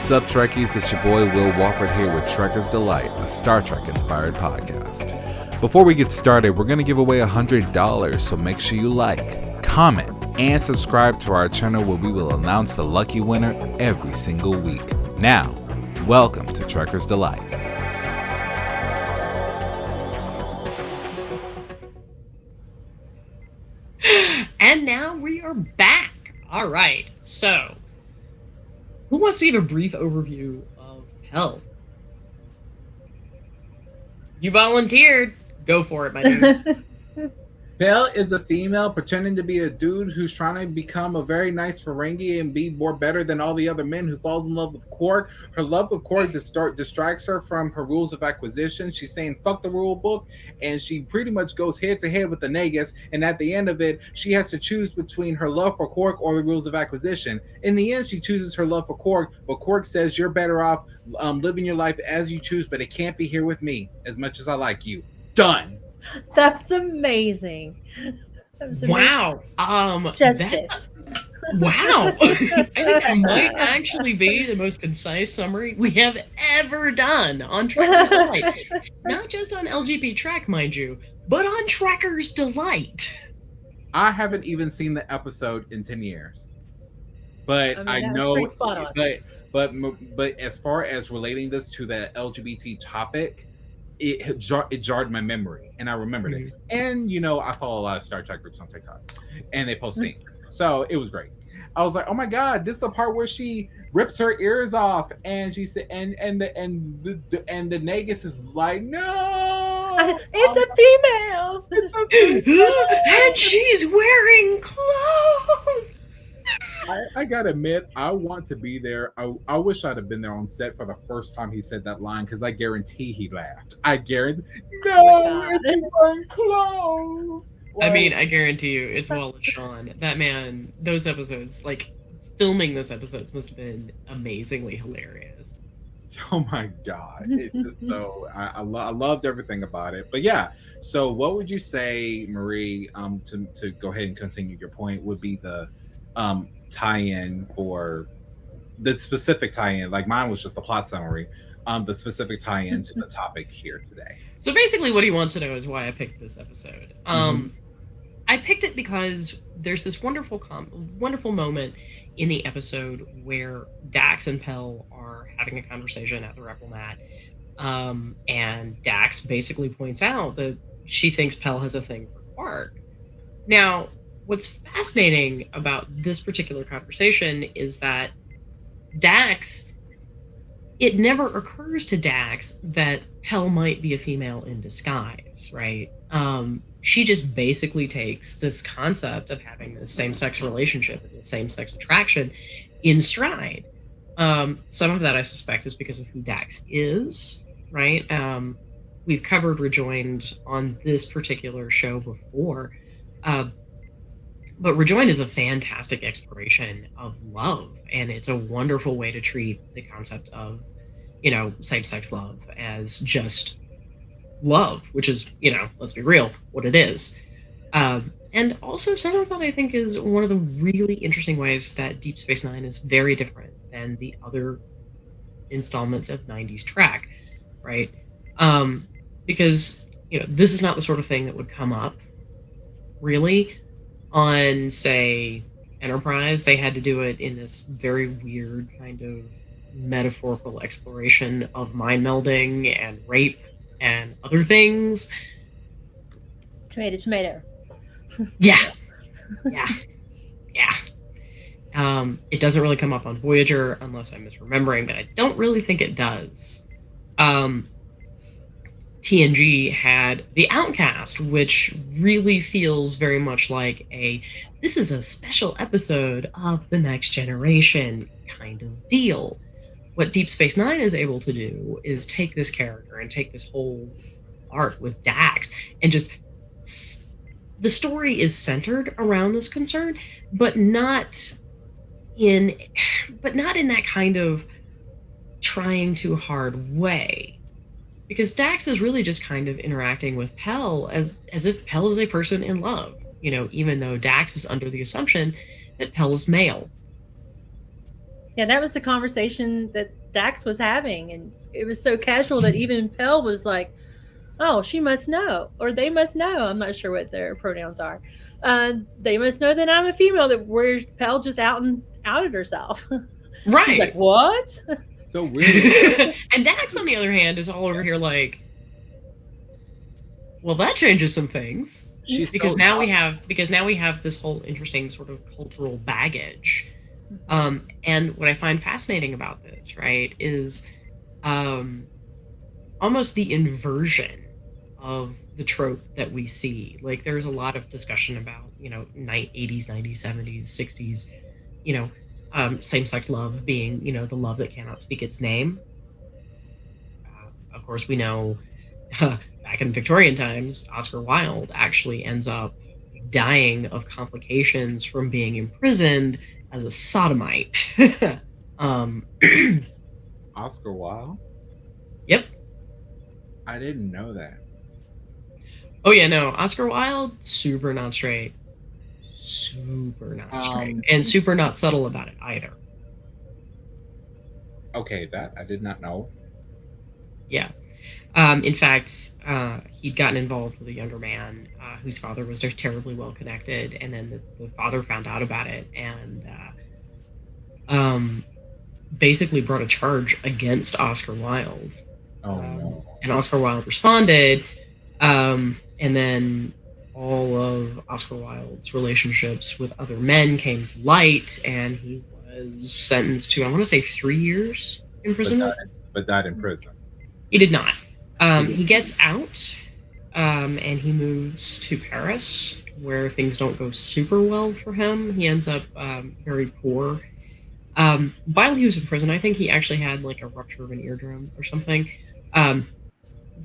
What's up, Trekkies? It's your boy Wil Wofford here with Trekker's Delight, a Star Trek-inspired podcast. Before we get started, we're going to give away $100, so make sure you like, comment, and subscribe to our channel where we will announce the lucky winner every single week. Now, welcome to Trekker's Delight. And now we are back. All right, so who wants to give a brief overview of Hell? You volunteered. Go for it, my dude. Belle is a female pretending to be a dude who's trying to become a very nice Ferengi and be more better than all the other men, who falls in love with Quark. Her love of Quark distracts her from her rules of acquisition. She's saying fuck the rule book, and she pretty much goes head to head with the Nagus, and at the end of it, she has to choose between her love for Quark or the rules of acquisition. In the end, she chooses her love for Quark, but Quark says you're better off living your life as you choose, but it can't be here with me as much as I like you. Done. That's amazing. Wow. Wow. I think that might actually be the most concise summary we have ever done on Trekker's Delight. Not just on LGBTrek, mind you, but on Trekker's Delight. I haven't even seen the episode in 10 years. But I know, but as far as relating this to the LGBT topic, it jarred my memory, and I remembered it. And you know, I follow a lot of Star Trek groups on TikTok, and they post things, so it was great. I was like, oh my god, this is the part where she rips her ears off, and she said, and the Nagus is like, no, it's a female. It's a female. And she's wearing clothes. I gotta admit, I want to be there. I wish I'd have been there on set for the first time he said that line, because I guarantee he laughed. I guarantee. No, it's wearing clothes. I mean, I guarantee you, it's Wallace Shawn. That man, those episodes, like filming those episodes, must have been amazingly hilarious. Oh my god! It just so I loved everything about it. But yeah, so what would you say, Marie? To go ahead and continue your point, would be the tie-in for the specific tie-in. Like mine was just the plot summary. The specific tie-in to the topic here today. So basically, what he wants to know is why I picked this episode. I picked it because there's this wonderful moment in the episode where Dax and Pell are having a conversation at the Replomat, and Dax basically points out that she thinks Pell has a thing for Quark. Now, what's fascinating about this particular conversation is that Dax, it never occurs to Dax that Pell might be a female in disguise, right? She just basically takes this concept of having the same-sex relationship and the same-sex attraction in stride. Some of that, I suspect, is because of who Dax is, right? We've covered Rejoined on this particular show before, but Rejoined is a fantastic exploration of love, and it's a wonderful way to treat the concept of, you know, same-sex love as just love, which is, you know, let's be real, what it is. And also some of that, I think, is one of the really interesting ways that Deep Space Nine is very different than the other installments of 90s Trek, right? Because, you know, this is not the sort of thing that would come up, really, on, say, Enterprise. They had to do it in this very weird kind of metaphorical exploration of mind melding and rape and other things. Tomato. Yeah. It doesn't really come up on Voyager, unless I'm misremembering, but I don't really think it does. TNG had The Outcast, which really feels very much like this is a special episode of The Next Generation kind of deal. What Deep Space Nine is able to do is take this character and take this whole arc with Dax and just... The story is centered around this concern, but not in that kind of trying too hard way. Because Dax is really just kind of interacting with Pell as if Pell is a person in love, you know, even though Dax is under the assumption that Pell is male. Yeah, that was the conversation that Dax was having, and it was so casual that even Pell was like, "Oh, she must know, or they must know." I'm not sure what their pronouns are. They must know that I'm a female. That where Pell just outed herself. She's like, Right. "What?" So really, And Dax, on the other hand, is all over here like, well, that changes some things. she's Because so now we have this whole interesting sort of cultural baggage. And what I find fascinating about this, right, is almost the inversion of the trope that we see. Like, there's a lot of discussion about, 80s, 90s, 70s, 60s, same-sex love being, the love that cannot speak its name. Of course, we know back in Victorian times, Oscar Wilde actually ends up dying of complications from being imprisoned as a sodomite. um, Oscar Wilde. yep. I didn't know that. Oh yeah, no, Oscar Wilde, super not straight. Super not straight. And super not subtle about it either. Okay, that I did not know. Yeah. In fact, he'd gotten involved with a younger man whose father was terribly well connected, and then the father found out about it and basically brought a charge against Oscar Wilde. Oh no. And Oscar Wilde responded, and then all of Oscar Wilde's relationships with other men came to light, and he was sentenced to, I want to say, 3 years imprisonment. But died in prison. He did not. He gets out, and he moves to Paris, where things don't go super well for him. He ends up very poor. While he was in prison, I think he actually had like a rupture of an eardrum or something.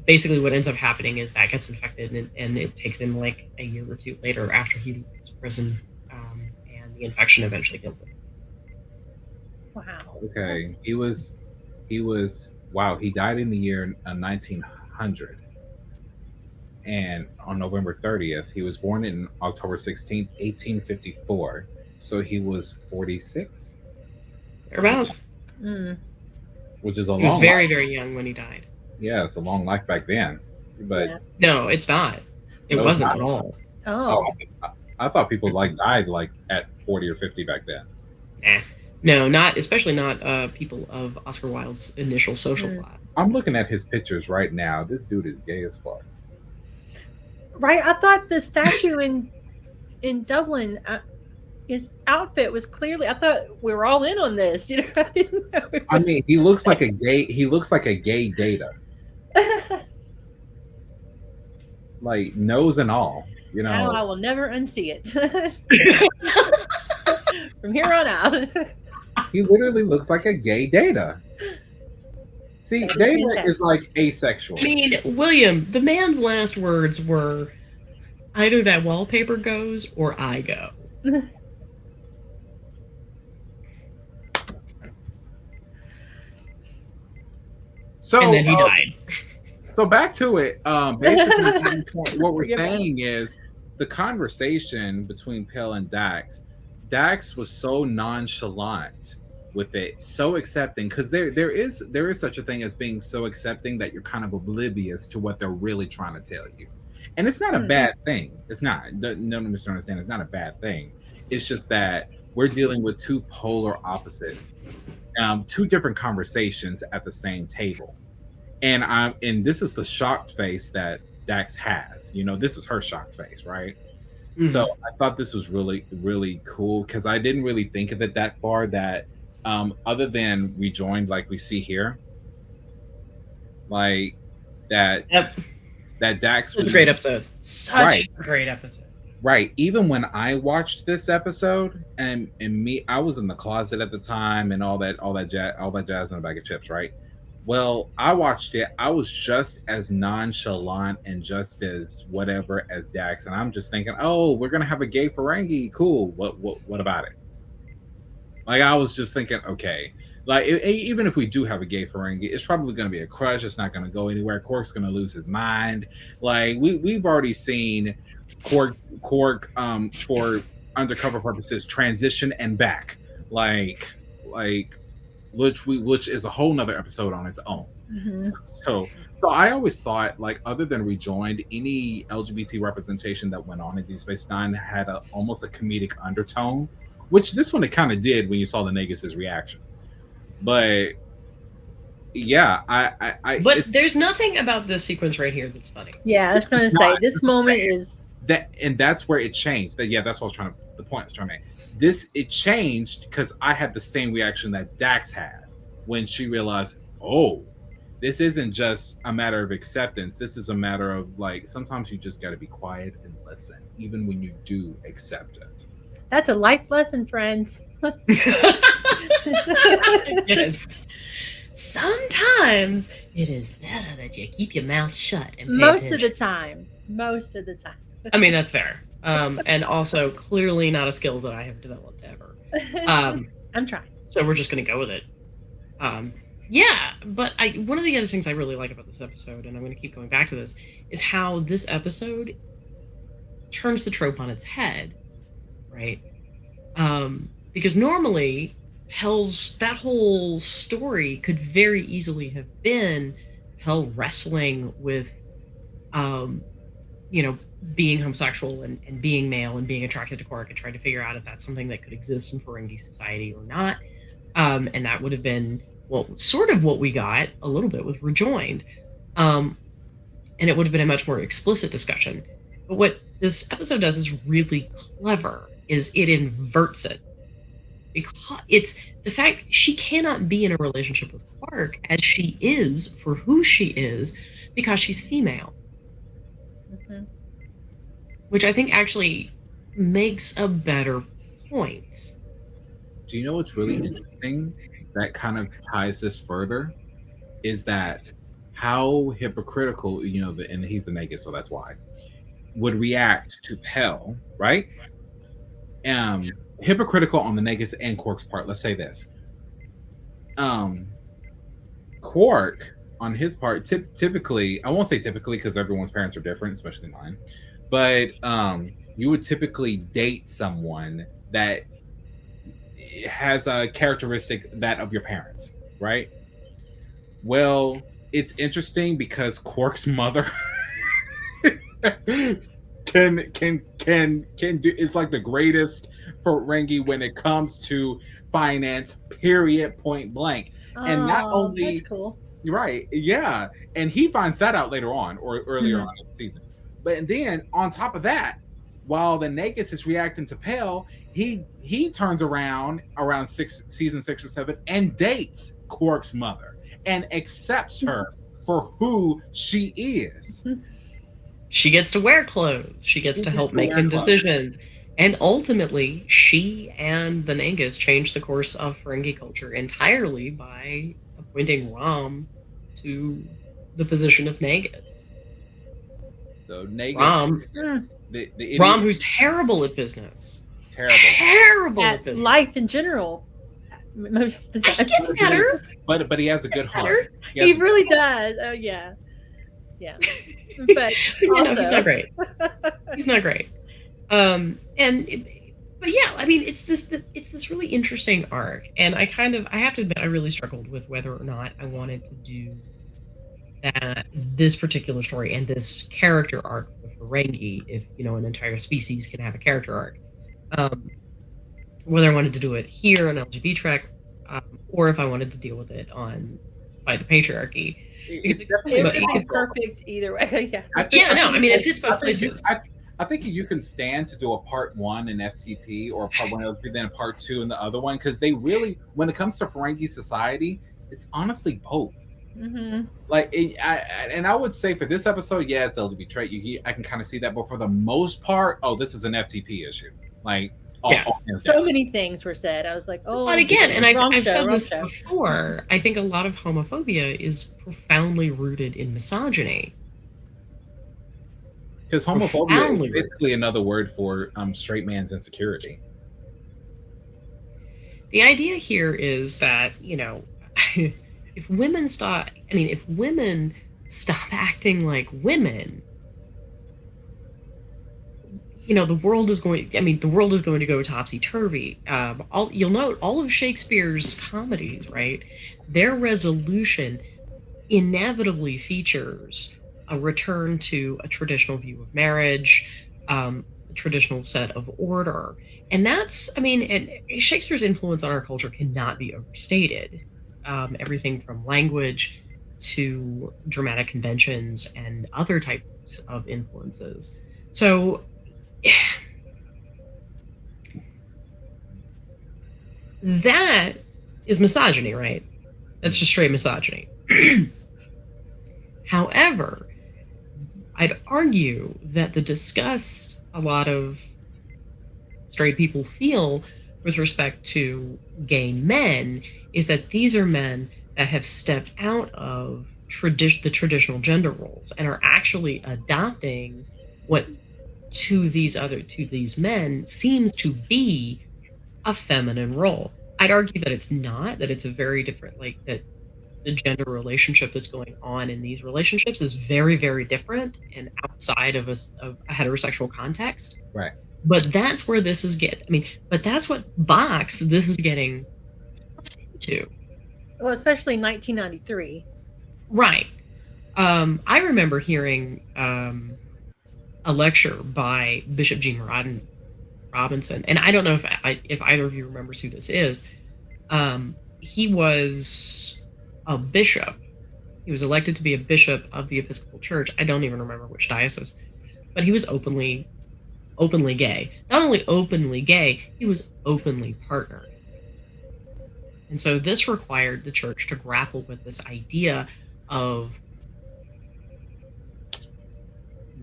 Basically, what ends up happening is that gets infected, and it takes him like a year or two later after he leaves prison, and the infection eventually kills him. Wow. Okay, he was. Wow, he died in the year 1900, and on November 30th, he was born in October 16th, 1854. So he was 46. Thereabouts. Which is a long. He was very, life. very young when he died. Yeah, it's a long life back then, but Yeah. No, it's not. It No, wasn't it's at not. all. Oh. I thought people like died like at 40 or 50 back then. No, not especially not people of Oscar Wilde's initial social class. I'm looking at his pictures right now. This dude is gay as fuck. Right. I thought the statue in Dublin, his outfit was clearly. I thought we were all in on this. I didn't know. I mean, he looks like a gay. He looks like a gay Data, like nose and all. Now I will never unsee it. From here on out. He literally looks like a gay Data. See, Data fantastic. is like asexual. I mean, William, the man's last words were, either that wallpaper goes or I go. So, And then he died. So back to it. Basically, what we're saying is the conversation between Pell and Dax. Dax was so nonchalant with it, so accepting, because there is such a thing as being so accepting that you're kind of oblivious to what they're really trying to tell you, and it's not a bad thing. It's not. No misunderstand. It's not a bad thing. It's just that we're dealing with two polar opposites, two different conversations at the same table. And this is the shocked face that Dax has. This is her shocked face, right? Mm-hmm. So I thought this was really, really cool because I didn't really think of it that far. That other than rejoined, like we see here, like that. Yep. That Dax was a great episode. Such a great episode. Right. Even when I watched this episode, and me, I was in the closet at the time, and all that jazz in a bag of chips, right? Well, I watched it. I was just as nonchalant and just as whatever as Dax, and I'm just thinking, "Oh, we're gonna have a gay Ferengi. Cool. What about it?" Like I was just thinking, okay, like even if we do have a gay Ferengi, it's probably gonna be a crush. It's not gonna go anywhere. Quark's gonna lose his mind. Like we've already seen Quark for undercover purposes transition and back. Like which is a whole nother episode on its own. Mhm. So I always thought, like, other than Rejoined, any LGBT representation that went on in Deep Space Nine had almost a comedic undertone, which this one it kind of did when you saw the Negus' reaction. But yeah, But there's nothing about this sequence right here that's funny. Yeah, I was going to say this moment is and that's where it changed. That's what I was trying to. The point I was trying to make. It changed because I had the same reaction that Dax had when she realized, oh, this isn't just a matter of acceptance. This is a matter of, like, sometimes you just got to be quiet and listen, even when you do accept it. That's a life lesson, friends. Yes. Sometimes it is better that you keep your mouth shut. And Most of the time. I mean, that's fair. And also clearly not a skill that I have developed ever. I'm trying. So we're just going to go with it. Yeah, but one of the other things I really like about this episode, and I'm going to keep going back to this, is how this episode turns the trope on its head, right? Because normally, that whole story could very easily have been Hell wrestling with, being homosexual and being male and being attracted to Quark and trying to figure out if that's something that could exist in Ferengi society or not. And that would have been sort of what we got a little bit with Rejoined. And it would have been a much more explicit discussion. But what this episode does is really clever, is it inverts it. Because it's the fact she cannot be in a relationship with Quark as she is for who she is because she's female. Mm-hmm. Which I think actually makes a better point. Do you know what's really interesting that kind of ties this further? Is that how hypocritical, and he's the Negus, so that's why, would react to Pell, right? Hypocritical on the Negus and Quark's part. Let's say this. Quark, on his part, typically, I won't say typically because everyone's parents are different, especially mine, but you would typically date someone that has a characteristic that of your parents, right? Well, it's interesting because Quark's mother can do, is like the greatest Ferengi when it comes to finance, period, point blank. And not only that's cool. Right, yeah, and he finds that out later on or earlier on in the season. But then on top of that, while the Negus is reacting to Pell, he turns around season 6 or 7 and dates Quark's mother and accepts her for who she is. She gets to wear clothes. She gets to help make him decisions. And ultimately, she and the Negus changed the course of Ferengi culture entirely by appointing Rom to the position of Negus. So Negus, Rom, Rom, who's terrible at business. Terrible at business. Life in general. Most he gets better. But he has a good heart. He really does. Oh yeah. Yeah. But also... he's not great. He's not great. But yeah, I mean, it's this really interesting arc, and I have to admit, I really struggled with whether or not I wanted to do this particular story and this character arc with Ferengi, if an entire species can have a character arc, whether I wanted to do it here on LGBTrek, or if I wanted to deal with it by the Patriarchy. It's perfect either way. Yeah. It fits both places. I think you can stand to do a part 1 in FTP or a part 1 LGB, then a part 2 in the other one, because they really, when it comes to Ferengi society, it's honestly both. Mm-hmm. I would say for this episode, yeah, it's LGBTrek. I can kind of see that, but for the most part, this is an FTP issue. So many things were said. I was like, oh. But again, and I've said this before, I think a lot of homophobia is profoundly rooted in misogyny. Because homophobia is basically another word for straight man's insecurity. The idea here is that, if women stop acting like women, the world is going. I mean, the world is going to go topsy turvy. You'll note all of Shakespeare's comedies, right? Their resolution inevitably features a return to a traditional view of marriage, a traditional set of order, and that's. I mean, and Shakespeare's influence on our culture cannot be overstated. Everything from language to dramatic conventions and other types of influences. So that is misogyny, right? That's just straight misogyny. However, I'd argue that the disgust a lot of straight people feel with respect to gay men is that these are men that have stepped out of the traditional gender roles and are actually adopting what to these men seems to be a feminine role. I'd argue that it's not, that it's a very different, like that the gender relationship that's going on in these relationships is very, very different and outside of a heterosexual context. Right. But that's where this is but that's what box this is getting into. Well, especially 1993. Right. I remember hearing a lecture by Bishop Gene Robinson, and I don't know if either of you remembers who this is. He was a bishop. He was elected to be a bishop of the Episcopal Church. I don't even remember which diocese, but he was openly gay. Not only openly gay, he was openly partnered. And so this required the church to grapple with this idea of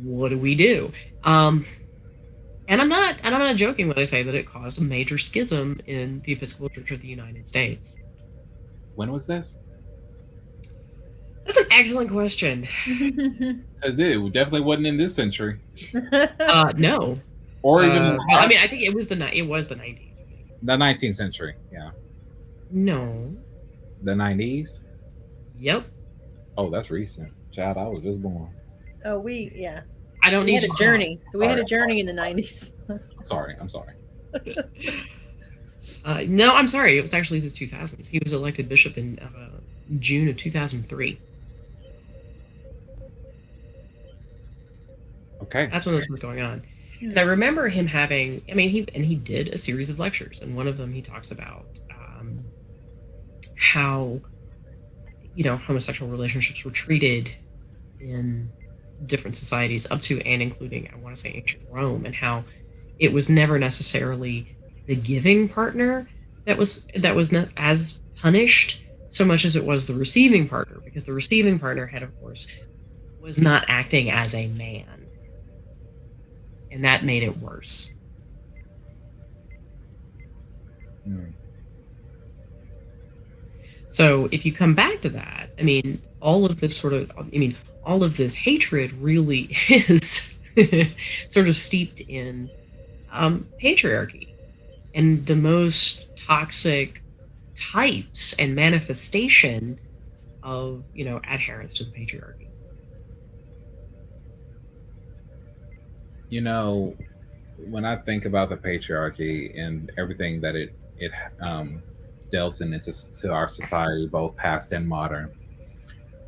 what do we do? And I'm not joking when I say that it caused a major schism in the Episcopal Church of the United States. When was this? That's an excellent question. Because it definitely wasn't in this century. No. Or even I mean, I think it was the 90s. The 19th century, yeah. No. The 90s? Yep. Oh, that's recent. Child, I was just born. Oh, yeah. I don't we need had a journey. We had a journey in the 90s. I'm sorry. No, I'm sorry. It was actually the 2000s. He was elected bishop in June of 2003. Okay. That's when this was going on. And I remember him having, he did a series of lectures, and one of them he talks about how, homosexual relationships were treated in different societies up to and including, I want to say, ancient Rome, and how it was never necessarily the giving partner that was not as punished so much as it was the receiving partner, because the receiving partner had, of course, was not acting as a man. And that made it worse. So if you come back to that, all of this hatred really is sort of steeped in patriarchy and the most toxic types and manifestation of, adherence to the patriarchy. When I think about the patriarchy and everything that it delves into our society, both past and modern,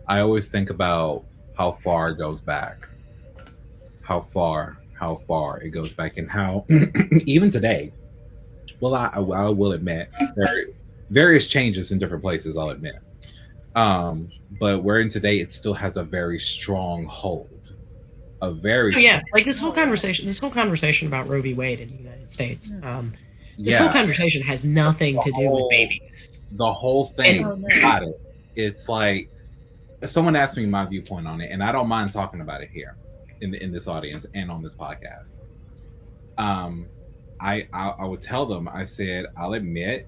I always think about how far it goes back, how far it goes back, and how even today, well, I will admit there are various changes in different places, I'll admit, but we're in today, it still has a very strong hold. Like this whole conversation about Roe v. Wade in the United States. This whole conversation has nothing to do with babies. The whole thing about it. It's like, someone asked me my viewpoint on it, and I don't mind talking about it here in this audience and on this podcast. I would tell them, I said, I'll admit,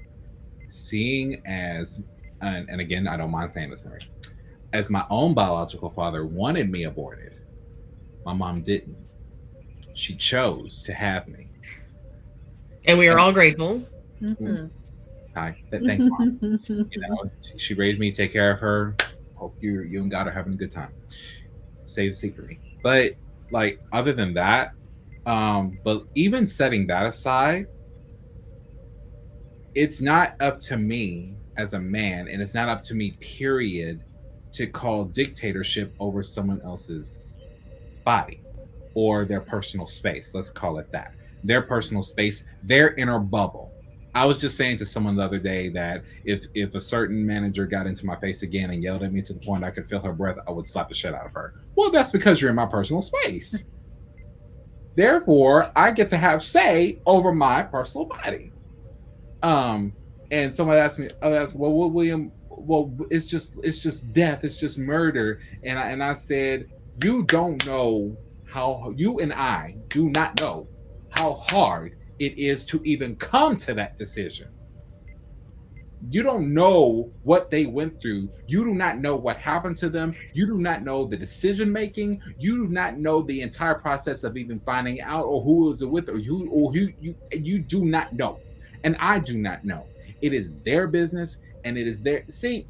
seeing as, and again, I don't mind saying this, Mary, as my own biological father wanted me aborted, my mom didn't. She chose to have me. And we are all grateful. Mm-hmm. Hi. Thanks, Mom. She raised me, take care of her. Hope you and God are having a good time. Save the secret. But, other than that, But even setting that aside, it's not up to me as a man, and it's not up to me, period, to call dictatorship over someone else's body or their personal space. Let's call it that. Their personal space, their inner bubble. I was just saying to someone the other day that if a certain manager got into my face again and yelled at me to the point I could feel her breath, I would slap the shit out of her. Well, that's because you're in my personal space. Therefore, I get to have say over my personal body. And somebody asked me, well, William, well, it's just death, it's just murder. And I said, you don't know how, you and I do not know how hard it is to even come to that decision. You don't know what they went through. You do not know what happened to them. You do not know the decision making. You do not know the entire process of even finding out or who was it with or you do not know. And I do not know. It is their business and it is their see.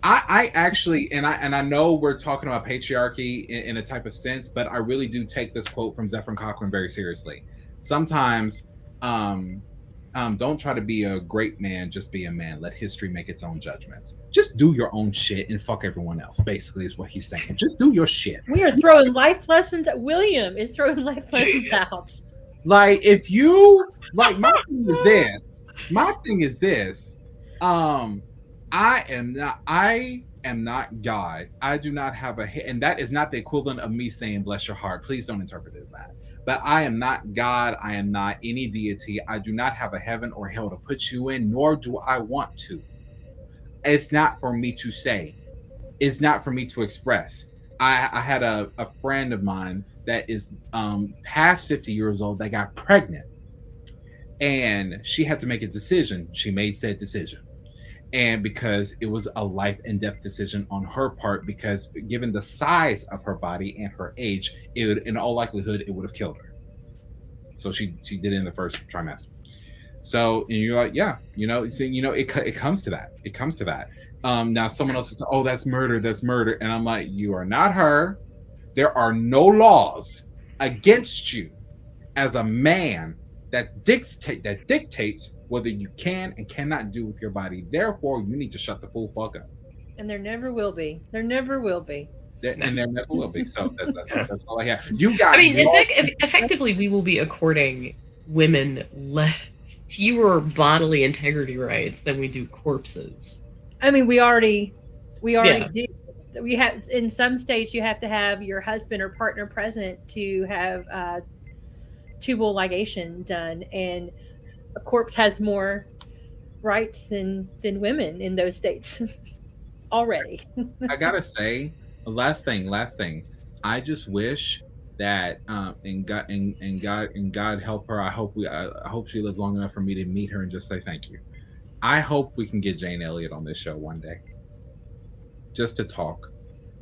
I actually and I know we're talking about patriarchy in a type of sense, but I really do take this quote from Zephyr Cochran very seriously. Sometimes don't try to be a great man, just be a man. Let history make its own judgments. Just do your own shit and fuck everyone else, basically, is what he's saying. Just do your shit. We are throwing life lessons. William is throwing life lessons out. Like, if you, like, my thing is this. I am not God. I do not have and that is not the equivalent of me saying bless your heart. Please don't interpret it as that. But I am not God. I am not any deity. I do not have a heaven or hell to put you in, nor do I want to. It's not for me to say. It's not for me to express. I had a friend of mine that is past 50 years old that got pregnant. And she had to make a decision. She made said decision. And because it was a life and death decision on her part, because given the size of her body and her age, it would, in all likelihood, it would have killed her. So she did it in the first trimester. So, and you're like, yeah, it comes to that. It comes to that. Now someone else is, oh, that's murder. That's murder. And I'm like, you are not her. There are no laws against you as a man that dictates whether you can and cannot do with your body. Therefore, you need to shut the full fuck up. And there never will be. There never will be. And there never will be. So that's all I have. You got. I mean, effectively, we will be according women fewer bodily integrity rights than we do corpses. I mean, we already do. We have, in some states, you have to have your husband or partner present to have tubal ligation done, and a corpse has more rights than women in those states already. I gotta say, last thing. I just wish that and God help her. I hope she lives long enough for me to meet her and just say thank you. I hope we can get Jane Elliott on this show one day, just to talk.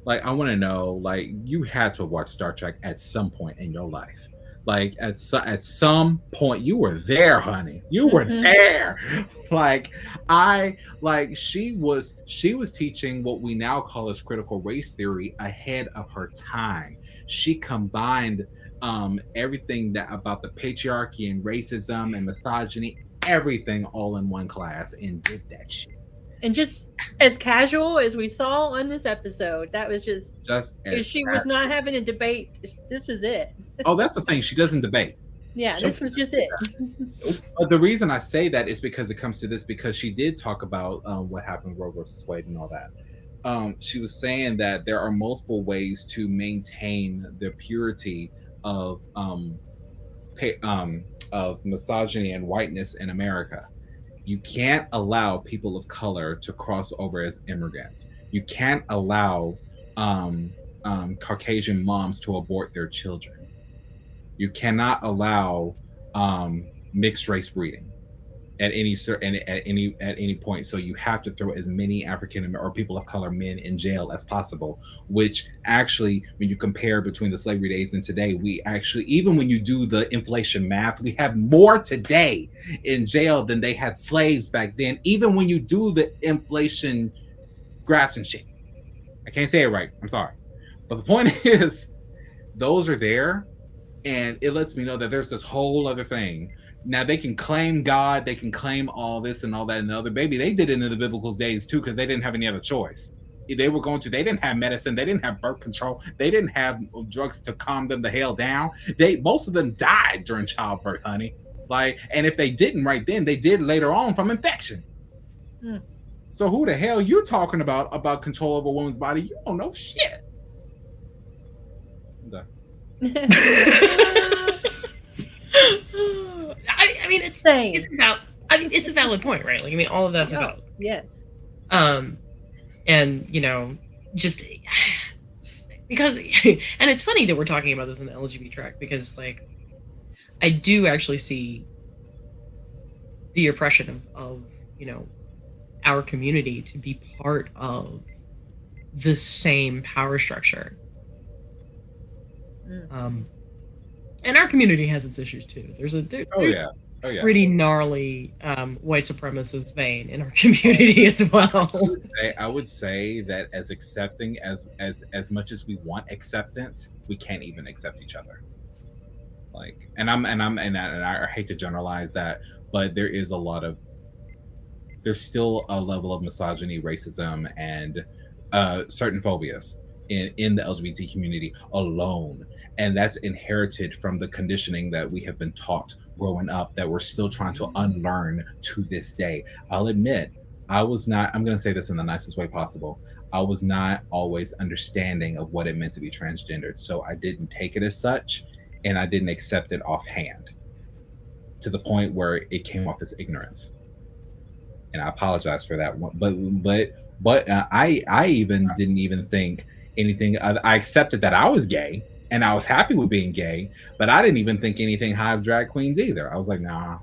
Like, I want to know, like, you had to watch Star Trek at some point in your life. Like, at some point, you were there, honey. You were there. She was teaching what we now call as critical race theory ahead of her time. She combined everything that about the patriarchy and racism and misogyny, everything all in one class, and did that shit. And just as casual as we saw on this episode, that was just she was not having a debate. This was it. Oh, that's the thing. She doesn't debate. Yeah, this was just it. But the reason I say that is because it comes to this, because she did talk about what happened with Roe versus Wade and all that. She was saying that there are multiple ways to maintain the purity of misogyny and whiteness in America. You can't allow people of color to cross over as immigrants. You can't allow Caucasian moms to abort their children. You cannot allow mixed race breeding at any point. So you have to throw as many African or people of color men in jail as possible, which actually, when you compare between the slavery days and today, we actually, even when you do the inflation math, we have more today in jail than they had slaves back then, even when you do the inflation graphs and shit. I can't say it right. I'm sorry. But the point is, those are there And it lets me know that there's this whole other thing. Now they can claim God, they can claim all this and all that and the other. Baby, they did it in the biblical days too, because they didn't have any other choice. They didn't have medicine, they didn't have birth control, they didn't have drugs to calm them the hell down. Most of them died during childbirth, honey. Like, and if they didn't right then, they did later on from infection. So who the hell you talking about control over a woman's body? You don't know shit. I mean, it's about. I mean, it's a valid point, right? Like, I mean, all of that's about. Yeah. And just because, and it's funny that we're talking about this in the LGBTrek because, like, I do actually see the oppression of our community to be part of the same power structure. And our community has its issues too. There's pretty gnarly white supremacist vein in our community as well. I would say that as accepting as much as we want acceptance, we can't even accept each other. Like, and I hate to generalize that, but there's still a level of misogyny, racism, and certain phobias in the LGBT community alone. And that's inherited from the conditioning that we have been taught growing up that we're still trying to unlearn to this day. I'll admit, I'm going to say this in the nicest way possible. I was not always understanding of what it meant to be transgendered. So I didn't take it as such, and I didn't accept it offhand to the point where it came off as ignorance. And I apologize for that one. But I even didn't even think anything. I accepted that I was gay. And I was happy with being gay, but I didn't even think anything high of drag queens either. I was like, nah.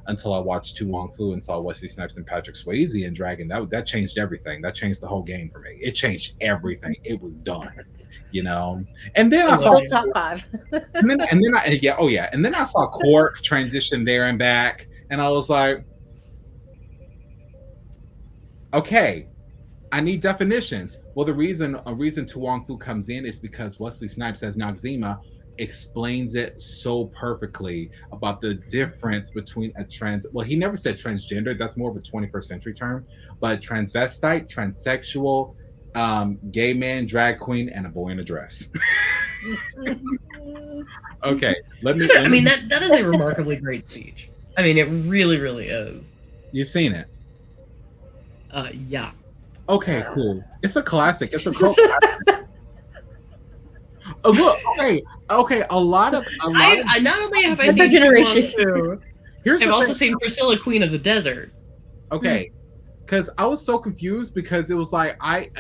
Until I watched Tu Wong Fu and saw Wesley Snipes and Patrick Swayze in drag, and that changed everything. That changed the whole game for me. It changed everything. It was done, And then I saw top 5. and then I saw Quark transition there and back, and I was like, okay. I need definitions. Well, a reason Tu Wong Fu comes in is because Wesley Snipes as Noxzema explains it so perfectly about the difference between he never said transgender, that's more of a 21st century term, but transvestite, transsexual, gay man, drag queen, and a boy in a dress. Okay, let me. I mean, that is a remarkably great speech. I mean, it really, really is. You've seen it? Yeah. Okay, cool. It's a classic. It's a cult classic. Look, okay. A lot of I not only have I seen generation. I've also seen Priscilla, Queen of the Desert. Okay, because I was so confused because it was like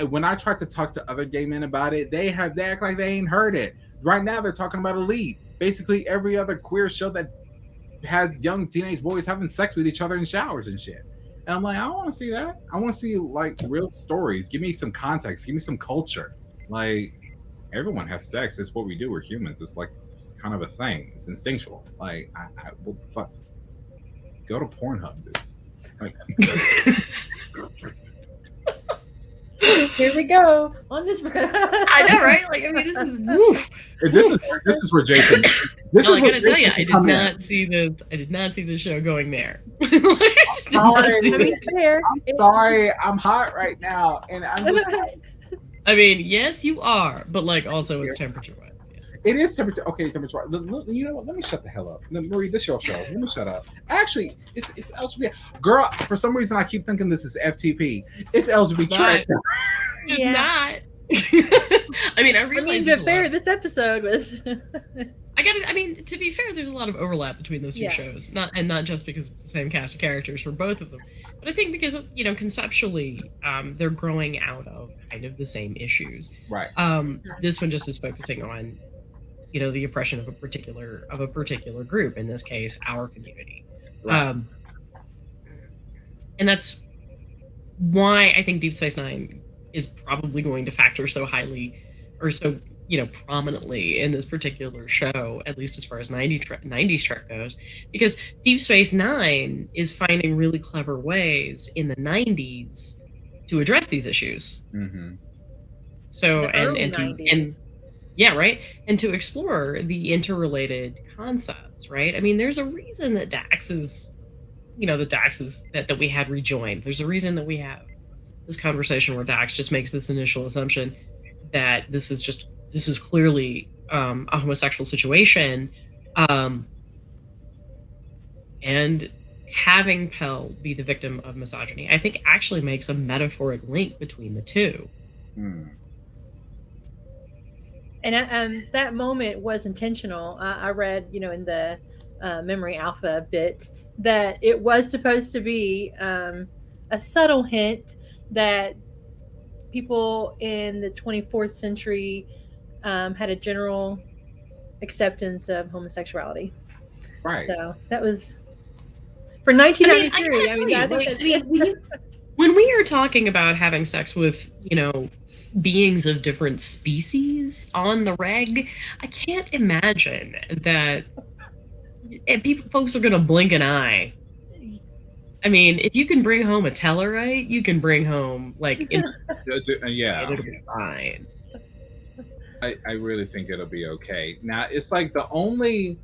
when I tried to talk to other gay men about it, they act like they ain't heard it. Right now, they're talking about Elite. Basically, every other queer show that has young teenage boys having sex with each other in showers and shit. And I'm like, I don't want to see that. I want to see like real stories. Give me some context. Give me some culture. Like, everyone has sex. It's what we do. We're humans. It's like it's kind of a thing. It's instinctual. Like, what the fuck? Go to Pornhub, dude. Like, here we go on this. I know, right? Like, I mean, this is woof. This is where Jason. I gotta tell you, I did not see this show going there. Sorry, I'm hot right now, and I'm just. I mean, yes, you are, but like also it's temperature-wise. Yeah. It is temperature. Okay, temperature. You know what? Let me shut the hell up. Marie, this is your show. Let me shut up. Actually, it's LGBT. Girl, for some reason, I keep thinking this is FTP. It's LGBTrek. It's not. I mean, I realize. To be fair, this episode was. I mean, to be fair, there's a lot of overlap between those two shows. Not just because it's the same cast of characters for both of them, but I think because conceptually, they're growing out of kind of the same issues. Right. This one just is focusing on, the oppression of a particular group. In this case, our community. Right. And that's why I think Deep Space Nine is probably going to factor so highly, or so prominently in this particular show, at least as far as 90s Trek goes, because Deep Space Nine is finding really clever ways in the 90s to address these issues. Mm-hmm. So Yeah, right. And to explore the interrelated concepts, right? I mean, there's a reason that Dax is, that we had rejoined. There's a reason that we have this conversation where Dax just makes this initial assumption that this is clearly a homosexual situation, and having Pell be the victim of misogyny, I think actually makes a metaphoric link between the two. And that moment was intentional. I read, in the Memory Alpha bits that it was supposed to be a subtle hint that people in the 24th century had a general acceptance of homosexuality. Right. So that was for 1993. When we are talking about having sex with, beings of different species on the reg, I can't imagine that folks are going to blink an eye. I mean, if you can bring home a Tellarite, you can bring home yeah, it'll be fine. I really think it'll be okay. Now, it's like the only,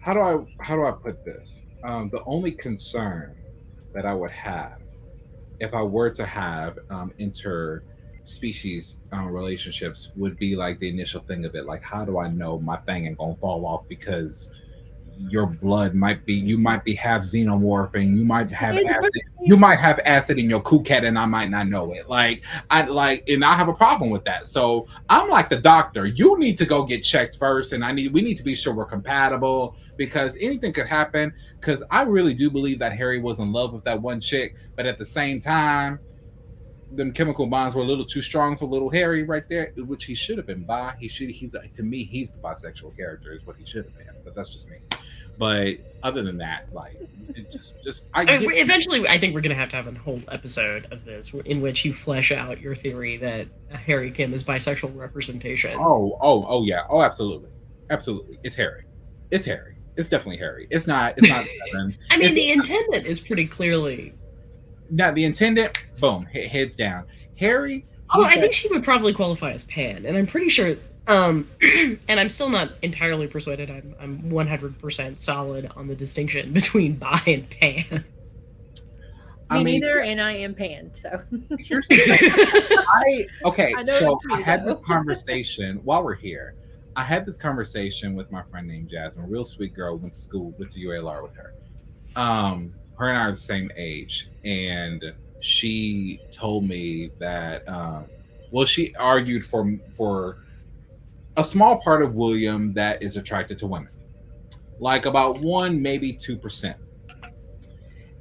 how do I put this? The only concern that I would have if I were to have interspecies relationships would be like the initial thing of it. Like, how do I know my thing ain't gonna fall off because your blood you might be half xenomorph, and you might have acid in your coquette, and I might not know it. And I have a problem with that. So I'm like the doctor. You need to go get checked first, and we need to be sure we're compatible, because anything could happen. Because I really do believe that Harry was in love with that one chick, but at the same time, them chemical bonds were a little too strong for little Harry right there, which he should have been bi. To me, he's the bisexual character, is what he should have been. But that's just me. But other than that, eventually, I think we're going to have a whole episode of this in which you flesh out your theory that Harry Kim is bisexual representation. Oh yeah. Oh, absolutely. It's Harry. It's definitely Harry. It's not Evan. I mean, the intendant is pretty clearly. Now, the intendant, boom, heads down. Harry. I think she would probably qualify as pan, and I'm pretty sure. And I'm still not entirely persuaded. I'm 100% solid on the distinction between bi and pan. Me neither, and I am pan. So here's the thing. I had this conversation while we're here. I had this conversation with my friend named Jasmine, real sweet girl, went to UALR with her. Her and I are the same age, and she told me that she argued for a small part of William that is attracted to women, like about 1, maybe 2%.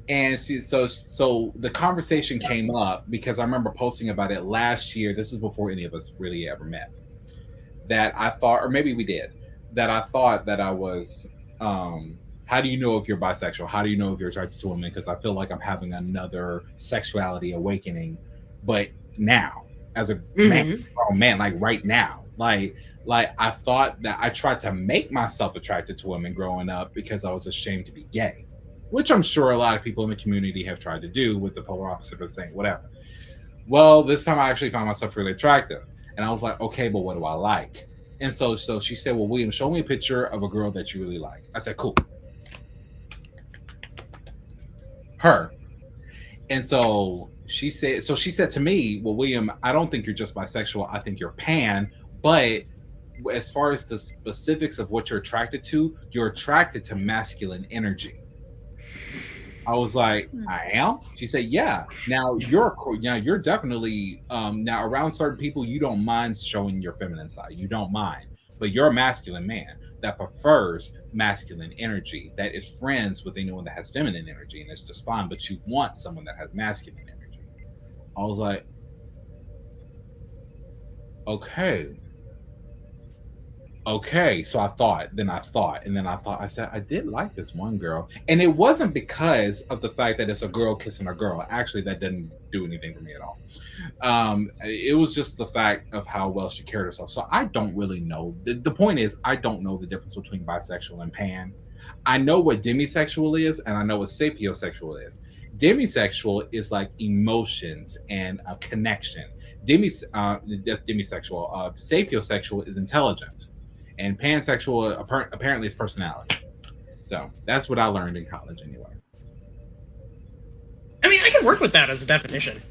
And so the conversation came up because I remember posting about it last year. This is before any of us really ever met. That I thought, or maybe we did, that I thought that I was, how do you know if you're bisexual? How do you know if you're attracted to women? Because I feel like I'm having another sexuality awakening, but now, as a man, like right now. Like I thought that I tried to make myself attracted to women growing up because I was ashamed to be gay, which I'm sure a lot of people in the community have tried to do with the polar opposite of saying whatever. Well, this time I actually found myself really attractive. And I was like, okay, but what do I like? And so she said, well, William, show me a picture of a girl that you really like. I said, cool. Her. And so she said to me, well, William, I don't think you're just bisexual. I think you're pan. But as far as the specifics of what you're attracted to, you're attracted to masculine energy. I was like, I am? She said, yeah. Now you're definitely now around certain people, you don't mind showing your feminine side. You don't mind. But you're a masculine man that prefers masculine energy, that is friends with anyone that has feminine energy, and it's just fine. But you want someone that has masculine energy. I was like, okay, so I thought, I said, I did like this one girl. And it wasn't because of the fact that it's a girl kissing a girl. Actually, that didn't do anything for me at all. It was just the fact of how well she carried herself. So I don't really know. The point is, I don't know the difference between bisexual and pan. I know what demisexual is, and I know what sapiosexual is. Demisexual is like emotions and a connection. That's demisexual. Sapiosexual is intelligence, and pansexual apparently is personality. So that's what I learned in college, anyway. I mean, I can work with that as a definition.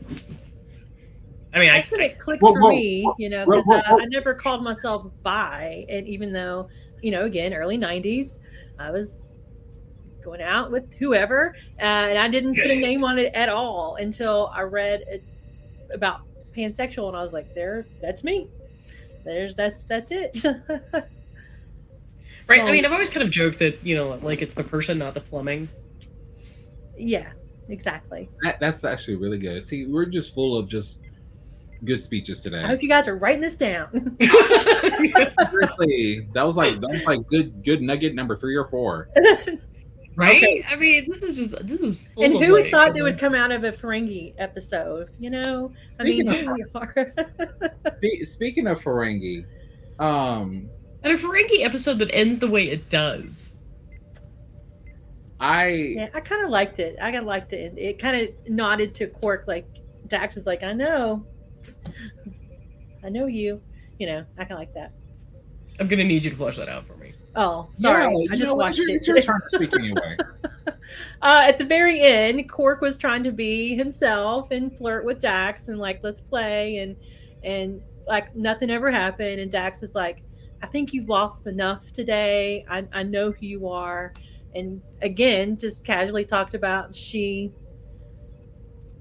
I mean, that's when it clicked for me, because I never called myself bi, and even though, again, early '90s, I was going out with whoever, and I didn't put a name on it at all until I read about pansexual, and I was like, that's me. That's it. Right. I mean, I've always kind of joked that, like it's the person, not the plumbing. Yeah, exactly. That's actually really good. See, we're just full of just good speeches today. I hope you guys are writing this down. Seriously, that was like good nugget number 3 or 4. Right? Okay. I mean, this is full and of who would thought they would come out of a Ferengi episode? Speaking here we are. Speaking of Ferengi, and a Ferengi episode that ends the way it does. I kind of liked it. I kind of liked it. It kind of nodded to Quark, like Dax was like, I know you. I kind of like that. I'm gonna need you to flush that out for me. Oh, sorry. Yeah, I just watched it. It's your turn to speak anyway. At the very end, Quark was trying to be himself and flirt with Dax and like, let's play, and like nothing ever happened. And Dax is like, I think you've lost enough today. I know who you are. And again, just casually talked about she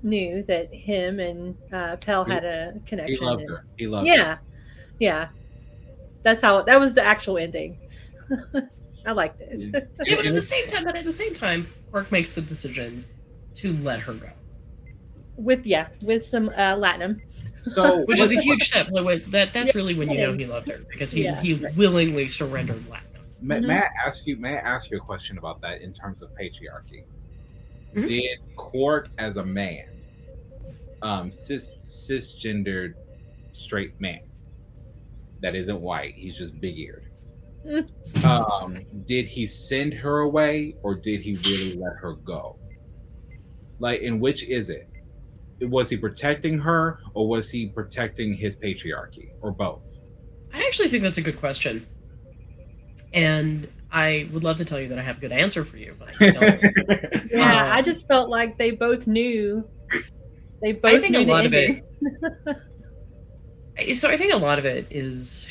knew that him and Pell had a connection. He loved her. He loved her. Yeah. That was the actual ending. I liked it. Yeah, but at the same time, Quark makes the decision to let her go. With some latinum. So, which is a huge step. That's really when you know he loved her, because he willingly surrendered latinum. May I ask you a question about that in terms of patriarchy? Mm-hmm. Did Quark, as a man, cisgendered straight man that isn't white, he's just big-eared, did he send her away, or did he really let her go? Like, in which is it? Was he protecting her, or was he protecting his patriarchy, or both? I actually think that's a good question, and I would love to tell you that I have a good answer for you, but I don't. Yeah, I just felt like they both knew. I think a lot of it. So I think a lot of it is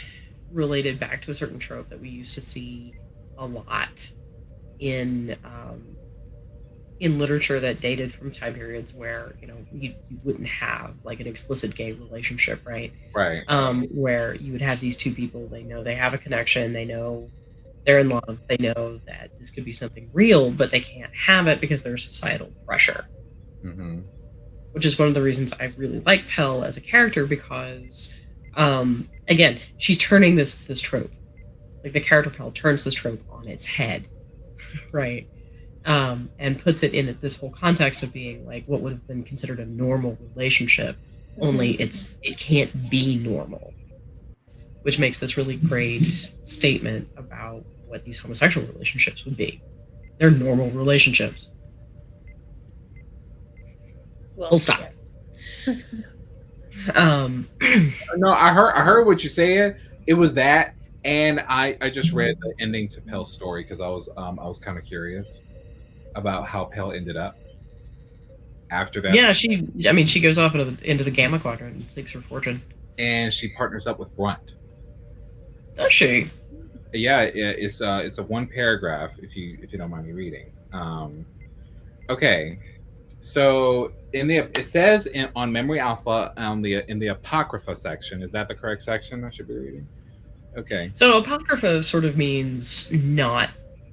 related back to a certain trope that we used to see a lot in literature that dated from time periods where you wouldn't have like an explicit gay relationship, right? Right. Where you would have these two people, they know they have a connection, they know they're in love, they know that this could be something real, but they can't have it because there's societal pressure. Mm-hmm. Which is one of the reasons I really like Pell as a character, because again, she's turning this trope. Like, the character Pell turns this trope on its head, right? And puts it in this whole context of being like what would have been considered a normal relationship, only it can't be normal, which makes this really great statement about what these homosexual relationships would be. They're normal relationships. Well, full stop. No, I heard what you said. It was that, and I just read the ending to Pell's story because I was kind of curious about how Pell ended up after that. Yeah, she goes off into the Gamma Quadrant and seeks her fortune, and she partners up with Brunt. Does she? Yeah, it's a one paragraph if you don't mind me reading. Okay, so it says on Memory Alpha in the Apocrypha section. Is that the correct section I should be reading? Okay. So Apocrypha sort of means not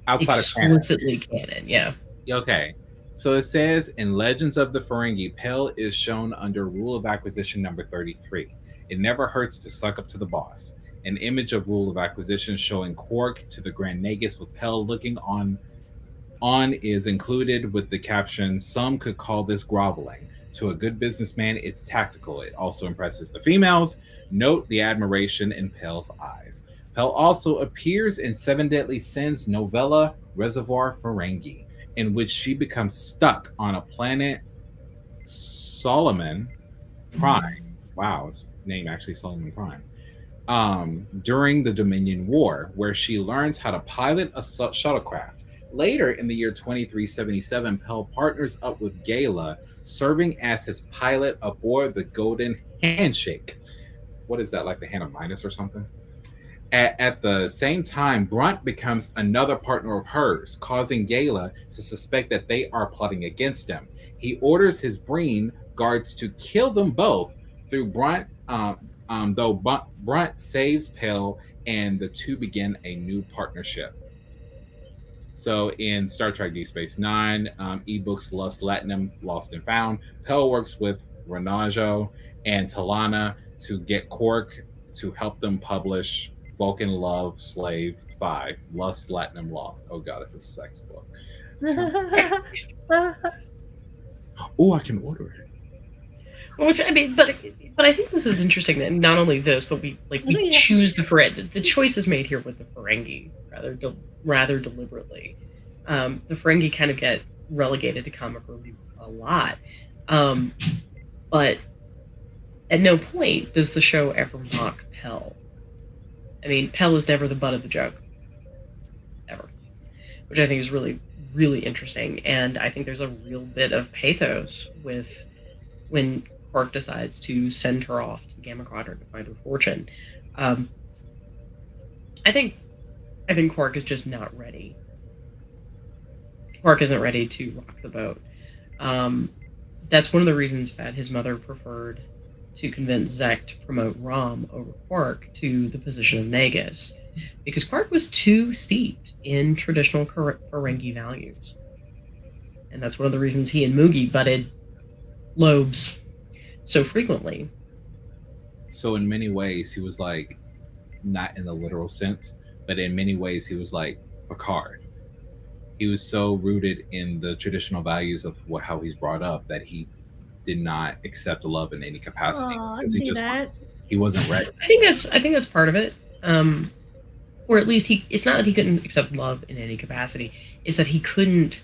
outside explicitly of canon. Yeah. Okay. So it says in Legends of the Ferengi, Pell is shown under Rule of Acquisition number 33. It never hurts to suck up to the boss. An image of Rule of Acquisition showing Quark to the Grand Nagus with Pell looking on is included with the caption, "Some could call this groveling. To a good businessman, it's tactical. It also impresses the females. Note the admiration in Pell's eyes." Pell also appears in Seven Deadly Sins novella Reservoir Ferengi, in which she becomes stuck on a planet Solomon Prime. Wow, his name actually Solomon Prime. During the Dominion War, where she learns how to pilot a shuttlecraft. Later in the year 2377, Pell partners up with Gala, serving as his pilot aboard the Golden Handshake. What is that, like the hand of Midas or something? At the same time, Brunt becomes another partner of hers, causing Gala to suspect that they are plotting against him. He orders his Breen guards to kill them both through Brunt, though Brunt saves Pell, and the two begin a new partnership. So in Star Trek Deep Space Nine, ebooks Lust Latinum, Lost and Found, Pell works with Renajo and Talana to get Quark to help them publish Vulcan Love Slave 5, Lust Latinum Lost. Oh god, it's a sex book. Oh, I can order it. Which, I mean, but I think this is interesting that not only this, but we choose the choice is made here with the Ferengi rather deliberately. The Ferengi kind of get relegated to comic relief a lot, but at no point does the show ever mock Pell. I mean, Pell is never the butt of the joke, ever, which I think is really, really interesting. And I think there's a real bit of pathos with when Quark decides to send her off to Gamma Quadrant to find her fortune. I think Quark is just not ready. Quark isn't ready to rock the boat. That's one of the reasons that his mother preferred to convince Zek to promote Rom over Quark to the position of Nagus, because Quark was too steeped in traditional Ferengi values. And that's one of the reasons he and Moogie butted lobes so frequently. So in many ways, he was like, not in the literal sense, but in many ways, he was like Picard. He was so rooted in the traditional values of how he's brought up that he did not accept love in any capacity. Because he wasn't ready. I think that's part of it. Or at least it's not that he couldn't accept love in any capacity. It's that he couldn't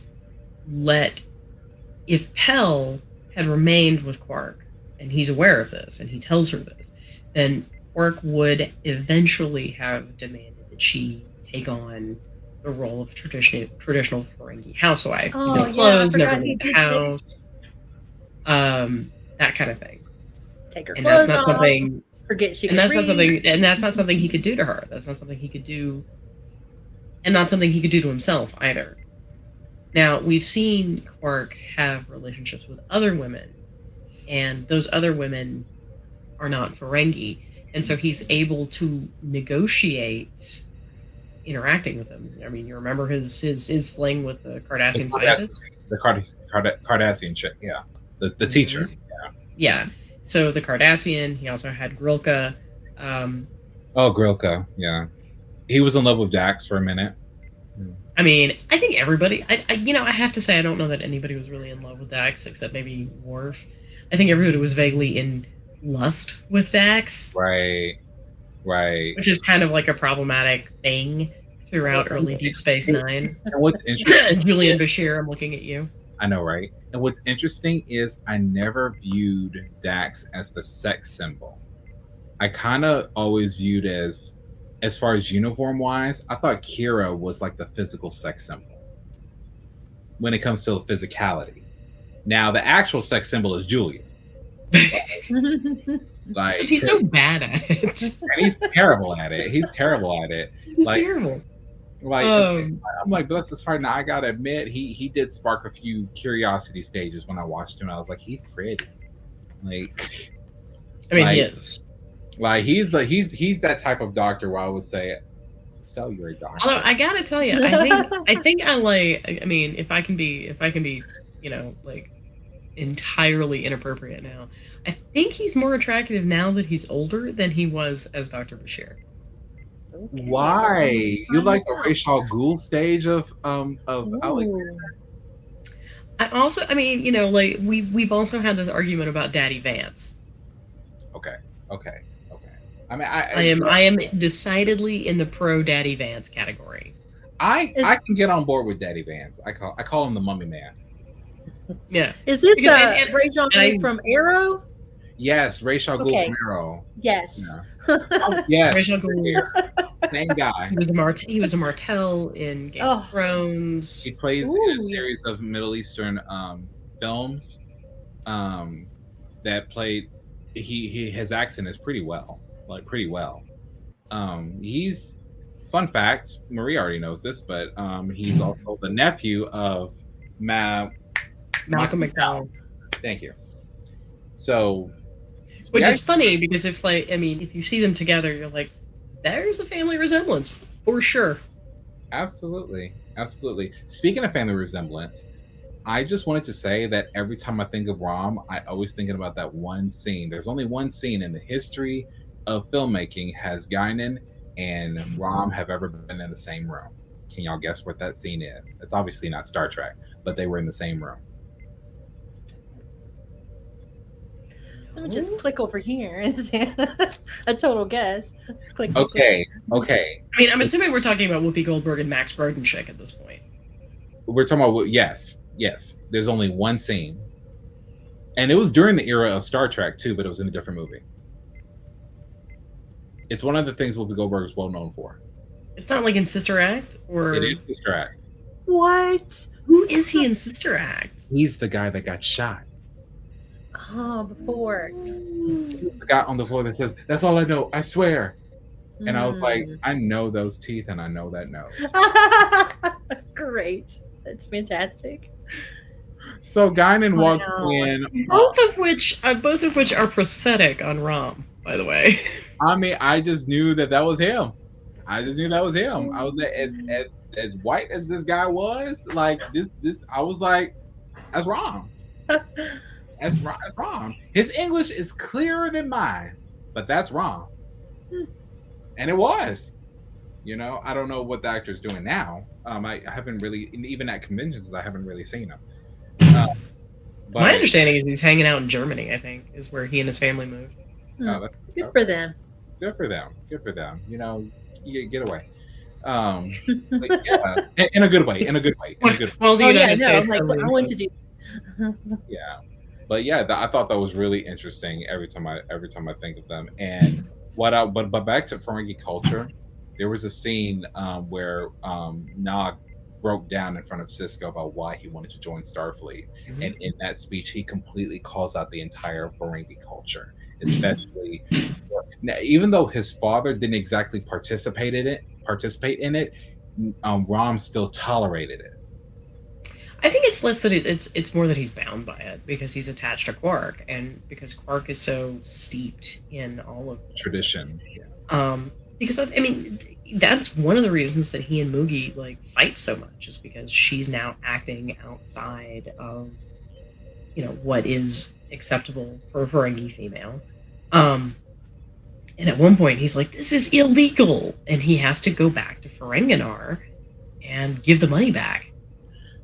if Pell had remained with Quark, and he's aware of this, and he tells her this, then Quark would eventually have demanded that she take on the role of traditional Ferengi housewife. Clothes, never leave the house. That kind of thing. Take her and clothes that's not off, something. Forget she And can that's read. not something. And that's not something he could do to her. That's not something he could do. And not something he could do to himself either. Now we've seen Quark have relationships with other women, and those other women are not Ferengi, and so he's able to negotiate interacting with them. I mean, you remember his fling with the Cardassian scientist? The Cardassian chick, yeah. The teacher. Mm-hmm. Yeah. So the Cardassian, he also had Grilka. Grilka, yeah. He was in love with Dax for a minute. I mean, I think everybody, I have to say, I don't know that anybody was really in love with Dax except maybe Worf. I think everybody was vaguely in lust with Dax. Right. Which is kind of like a problematic thing throughout early Deep Space Nine. And what's interesting, Julian Bashir, I'm looking at you. I know, right? And what's interesting is I never viewed Dax as the sex symbol. I kind of always viewed as far as uniform wise, I thought Kira was like the physical sex symbol when it comes to physicality. Now the actual sex symbol is Julian. Like, he's so bad at it. And he's terrible at it. He's terrible. Like, I'm like, bless his heart. Now I gotta admit, he did spark a few curiosity stages when I watched him. I was like, he's pretty. Like, I mean, he is. Like, he's that type of doctor where I would say, so you're a doctor. Although I gotta tell you, I think I like. I mean, if I can be, like, entirely inappropriate now, I think he's more attractive now that he's older than he was as Dr. Bashir. Okay. Why? You like the Ra's al Ghul stage of Alexander? I mean, like we've also had this argument about Daddy Vance. Okay. I mean, I am decidedly in the pro Daddy Vance category. I can get on board with Daddy Vance. I call him the Mummy Man. Yeah. Is this Rajon from Arrow? Yes, Ra's al Ghul Okay. from Arrow. Yes. Yeah. Oh, yes, Ra's al Ghul. same guy. He was a Martell in Game of Thrones. He plays in a Ooh. series of Middle Eastern films that played. His accent is pretty well, pretty well. He's fun fact. Marie already knows this, but he's also the nephew of Malcolm McDowell. Thank you. So, which is funny because if you see them together, you're like, there's a family resemblance for sure. Absolutely, absolutely. Speaking of family resemblance, I just wanted to say that every time I think of Rom, I always thinking about that one scene. There's only one scene in the history of filmmaking has Guinan and Rom have ever been in the same room. Can y'all guess what that scene is? It's obviously not Star Trek, but they were in the same room. Let me just click over here and say a total guess. Click. Okay. I mean, I'm assuming we're talking about Whoopi Goldberg and Max Brodenschik at this point. We're talking about yes. There's only one scene, and it was during the era of Star Trek too, but it was in a different movie. It's one of the things Whoopi Goldberg is well known for. It's not like in Sister Act, or it is Sister Act. What? Who is he in Sister Act? He's the guy that got shot. Oh, before. He's the guy on the floor that says, "That's all I know. I swear." And I was like, I know those teeth and I know that nose. Great. That's fantastic. So Guinan walks in. Both of which are prosthetic on Rom, by the way. I mean, I just knew that was him. I was like, as white as this guy was, like this. I was like, that's Rom. That's Rom. His English is clearer than mine, but that's Rom. And it was. You know, I don't know what the actor's doing now. I haven't really, even at conventions, I haven't really seen him. But my understanding is he's hanging out in Germany, I think, is where he and his family moved. Oh, that's good for them. Good for them. You know, you get away. But yeah, in a good way. Well, the United States. I want to do. Yeah, but yeah, I thought that was really interesting. Every time I think of them, and but back to Ferengi culture, there was a scene where Nog broke down in front of Sisko about why he wanted to join Starfleet, and in that speech, he completely calls out the entire Ferengi culture, especially even though his father didn't exactly participate in it. Rom still tolerated it. I think it's less that it's more that he's bound by it because he's attached to Quark, and because Quark is so steeped in all of this. Tradition. Because that's one of the reasons that he and Moogie fight so much, is because she's now acting outside of what is acceptable for a Ferengi female. And at one point he's like, "This is illegal," and he has to go back to Ferenginar and give the money back.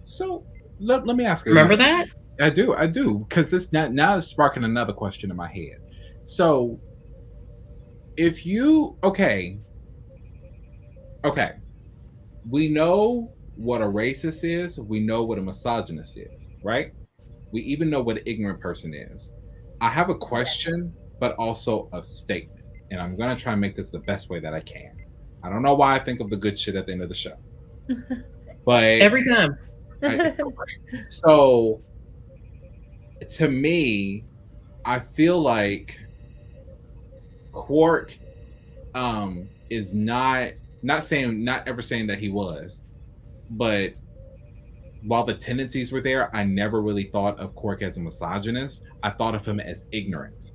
So let me ask you. Remember that? I do, because this now is sparking another question in my head. So, if you okay, we know what a racist is. We know what a misogynist is, right? We even know what an ignorant person is. I have a question, but also a statement, and I'm gonna try and make this the best way that I can. I don't know why I think of the good shit at the end of the show, but every time. So, to me, I feel like Quark is not ever saying that he was, but while the tendencies were there, I never really thought of Quark as a misogynist. I thought of him as ignorant.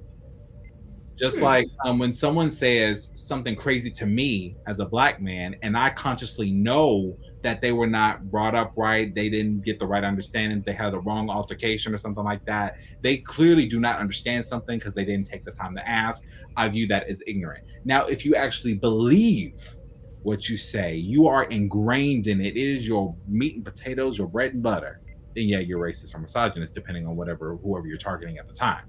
Just like when someone says something crazy to me as a black man, and I consciously know that they were not brought up right, they didn't get the right understanding, they had the wrong altercation or something like that, they clearly do not understand something because they didn't take the time to ask. I view that as ignorant. Now, if you actually believe what you say, you are ingrained in it, it is your meat and potatoes, your bread and butter, then yeah, you're racist or misogynist, depending on whoever you're targeting at the time.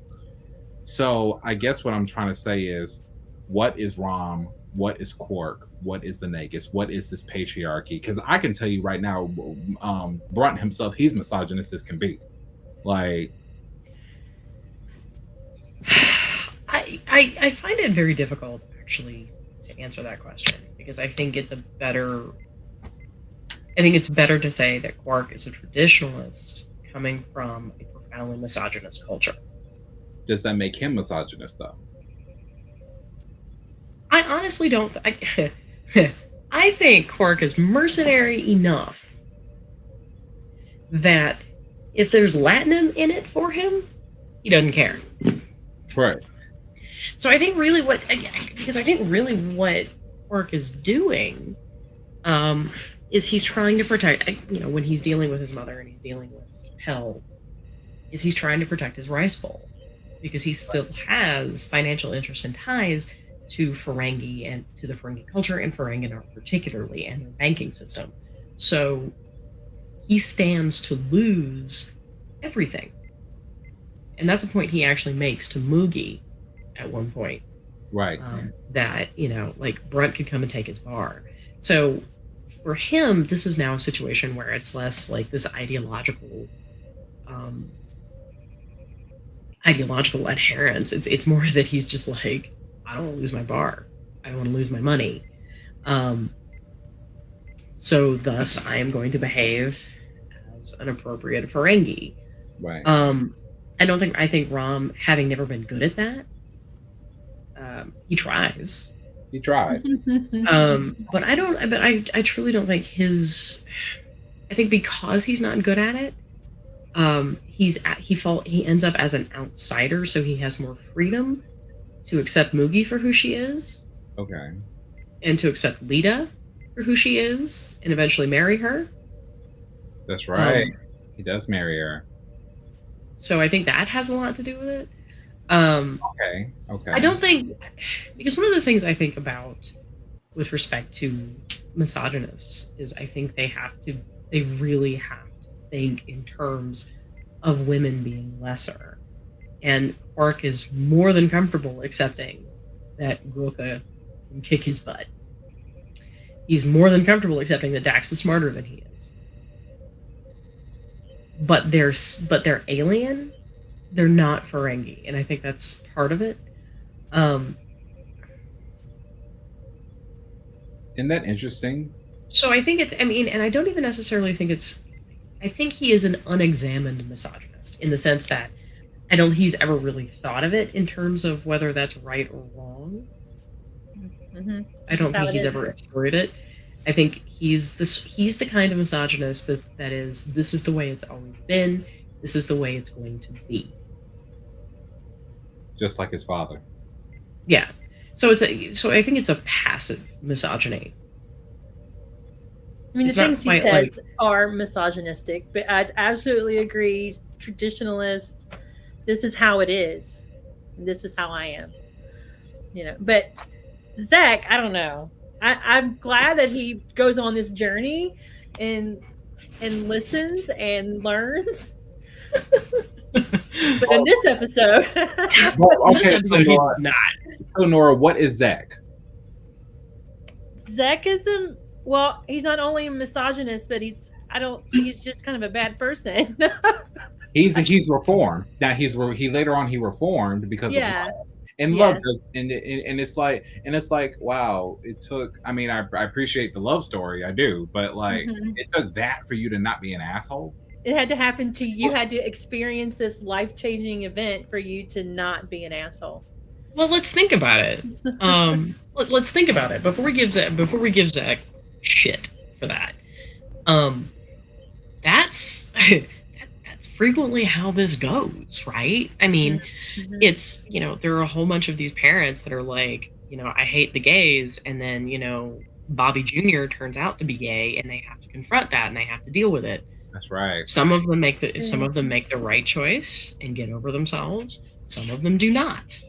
So I guess what I'm trying to say is, what is Rom? What is Quark? What is the Nagus? What is this patriarchy? Because I can tell you right now, Brunt himself, he's misogynist as can be. Like, I find it very difficult, actually, to answer that question, because I think it's better to say that Quark is a traditionalist coming from a profoundly misogynist culture. Does that make him misogynist, though? I honestly don't. I think Quark is mercenary enough that if there's Latinum in it for him, he doesn't care. Right. So I think really what Quark is doing is he's trying to protect, when he's dealing with his mother and he's dealing with Hell, is he's trying to protect his rice bowl, because he still has financial interest and ties to Ferengi and to the Ferengi culture, and Ferengi particularly, and their banking system. So he stands to lose everything. And that's a point he actually makes to Moogie at one point. Right. That, like, Brunt could come and take his bar. So for him, this is now a situation where it's less like this ideological adherence. It's more that he's just like, I don't want to lose my bar. I don't want to lose my money. So thus I am going to behave as an appropriate Ferengi. Right. I think Rom, having never been good at that, he tries. He tried. But I truly don't think I think because he's not good at it, he ends up as an outsider, so he has more freedom to accept Moogie for who she is. Okay. And to accept Lita for who she is, and eventually marry her. That's right. He does marry her. So I think that has a lot to do with it. Okay. I don't think, because one of the things I think about with respect to misogynists is I think they really have to think in terms of women being lesser. And Quark is more than comfortable accepting that Grilka can kick his butt. He's more than comfortable accepting that Dax is smarter than he is. But they're alien. They're not Ferengi, and I think that's part of it. Isn't that interesting? So I think and I don't even necessarily think I think he is an unexamined misogynist, in the sense that I don't think he's ever really thought of it in terms of whether that's right or wrong. Mm-hmm. I don't think he's ever explored it. I think he's the kind of misogynist that is, this is the way it's always been, this is the way it's going to be. Just like his father. Yeah. So I think it's a passive misogyny. I mean, the things he says are misogynistic, but I absolutely agree. Traditionalist. This is how it is. This is how I am. But Zach, I don't know. I'm glad that he goes on this journey and listens and learns. But in this episode, So Nora, what is Zach? Zach is he's not only a misogynist, but he's just kind of a bad person. He's reformed. Now he later on reformed because of love. And love does, and it's like wow, it took, I mean, I appreciate the love story, I do, but like it took that for you to not be an asshole. It had to happen to you. You had to experience this life-changing event for you to not be an asshole. Well, let's think about it. Let's think about it before we give Zach shit for that. That's frequently how this goes, right? I mean, it's, there are a whole bunch of these parents that are like, I hate the gays, and then, Bobby Jr. turns out to be gay, and they have to confront that, and they have to deal with it. That's right. Some of them make the right choice and get over themselves. Some of them do not,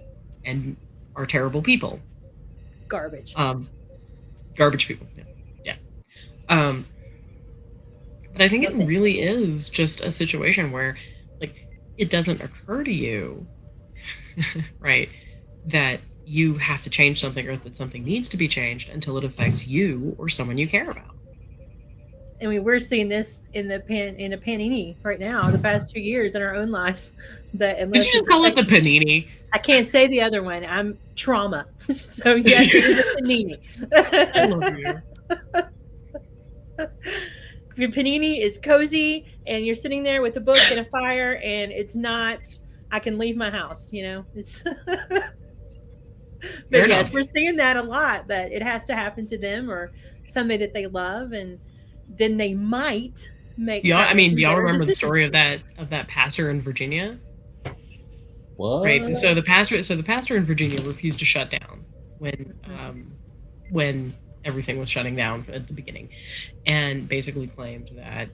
and are terrible people. Garbage. Garbage people. Yeah. But I think it really is just a situation where, like, it doesn't occur to you, right, that you have to change something or that something needs to be changed until it affects you or someone you care about. I mean, we're seeing this in a panini right now, the past 2 years in our own lives. That Did unless you just it's call it the affected, panini? I can't say the other one. I'm trauma. So yes, it is a panini. I love you. Your panini is cozy, and you're sitting there with a book and a fire, and it's not. I can leave my house. It's. But yes, we're seeing that a lot. That it has to happen to them or somebody that they love, and then they might make. Do y'all remember decisions. the story of that pastor in Virginia? What? Right. So the pastor in Virginia refused to shut down when everything was shutting down at the beginning, and basically claimed that,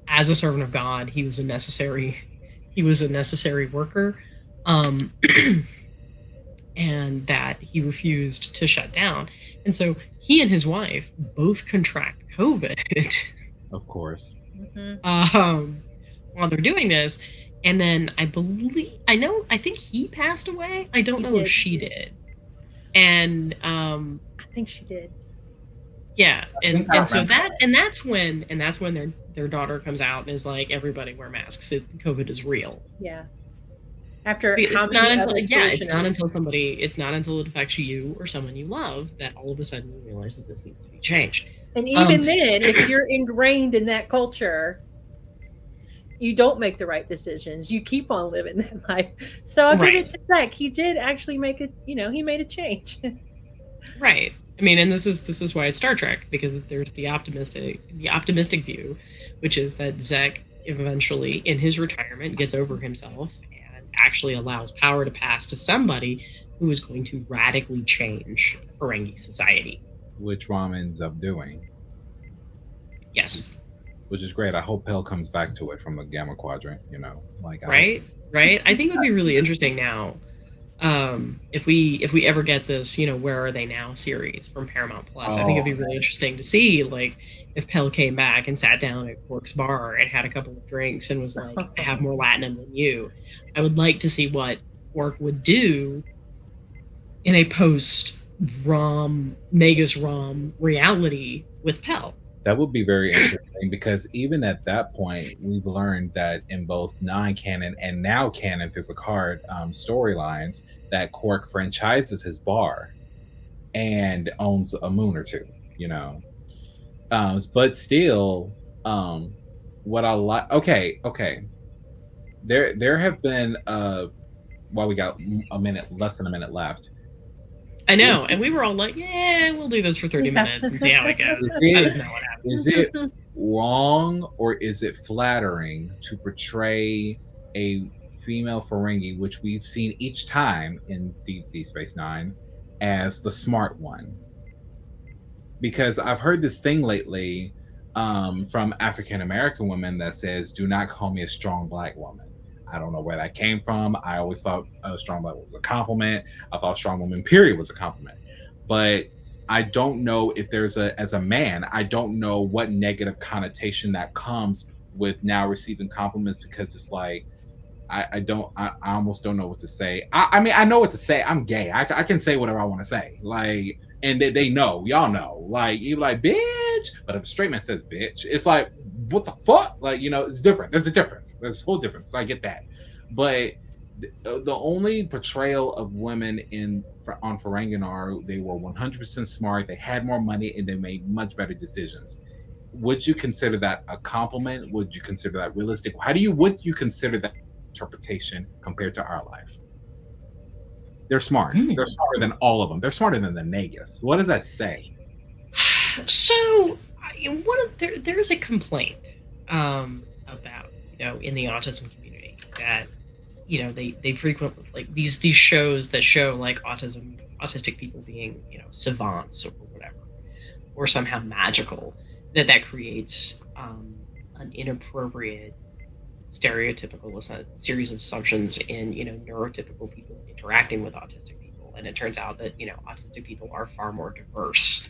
as a servant of God, he was a necessary worker, and that he refused to shut down. And so he and his wife both contract COVID. Of course. While they're doing this. And then I think he passed away. I don't know if she did. And I think she did. Yeah, and so that's when their daughter comes out and is like, everybody wear masks. COVID is real. Yeah. After it's not until it affects you or someone you love that all of a sudden you realize that this needs to be changed. And even then, if you're ingrained in that culture, you don't make the right decisions. You keep on living that life. So I'll give it to Zach. He did actually make he made a change. Right. I mean, and this is why it's Star Trek, because there's the optimistic view, which is that Zach eventually, in his retirement, gets over himself and actually allows power to pass to somebody who is going to radically change Ferengi society. Which Rom ends up doing. Yes. Which is great. I hope Pell comes back to it from the Gamma Quadrant, Right? I think it would be really interesting now, if we ever get this, Where Are They Now series from Paramount Plus. I think it'd be really interesting to see, like, if Pell came back and sat down at Quark's bar and had a couple of drinks and was like, I have more Latinum than you. I would like to see what Quark would do in a post-Rom, Magus Rom reality with Pell. That would be very interesting, because even at that point, we've learned that in both non-canon and now canon through Picard storylines, that Quark franchises his bar and owns a moon or two, but still, what I like. Okay. There have been we got less than a minute left. I know, and we were all like, yeah, we'll do this for 30 minutes and see how it goes. That is not what happened. Is it wrong or is it flattering to portray a female Ferengi, which we've seen each time in Deep Space Nine, as the smart one? Because I've heard this thing lately from African American women that says, do not call me a strong Black woman. I don't know where that came from. I always thought a strong Black woman was a compliment. I thought strong woman, period, was a compliment. But I don't know if as a man, I don't know what negative connotation that comes with now receiving compliments, because it's like, I almost don't know what to say. I mean, I know what to say. I'm gay. I can say whatever I want to say. Like, and they know, y'all know. Like, you're like, bitch. But if a straight man says bitch, it's like, what the fuck? Like, it's different. There's a difference. There's a whole difference. So I get that. But the only portrayal of women on Ferenginar, they were 100% smart. They had more money and they made much better decisions. Would you consider that a compliment? Would you consider that realistic? Would you consider that interpretation compared to our life? They're smart. They're smarter than all of them. They're smarter than the Nagus. What does that say? So, there's a complaint about, in the autism community that, they frequently, like, these shows that show, like, autistic people being, savants or whatever, or somehow magical, that creates an inappropriate, stereotypical series of assumptions in, neurotypical people interacting with autistic people. And it turns out that, autistic people are far more diverse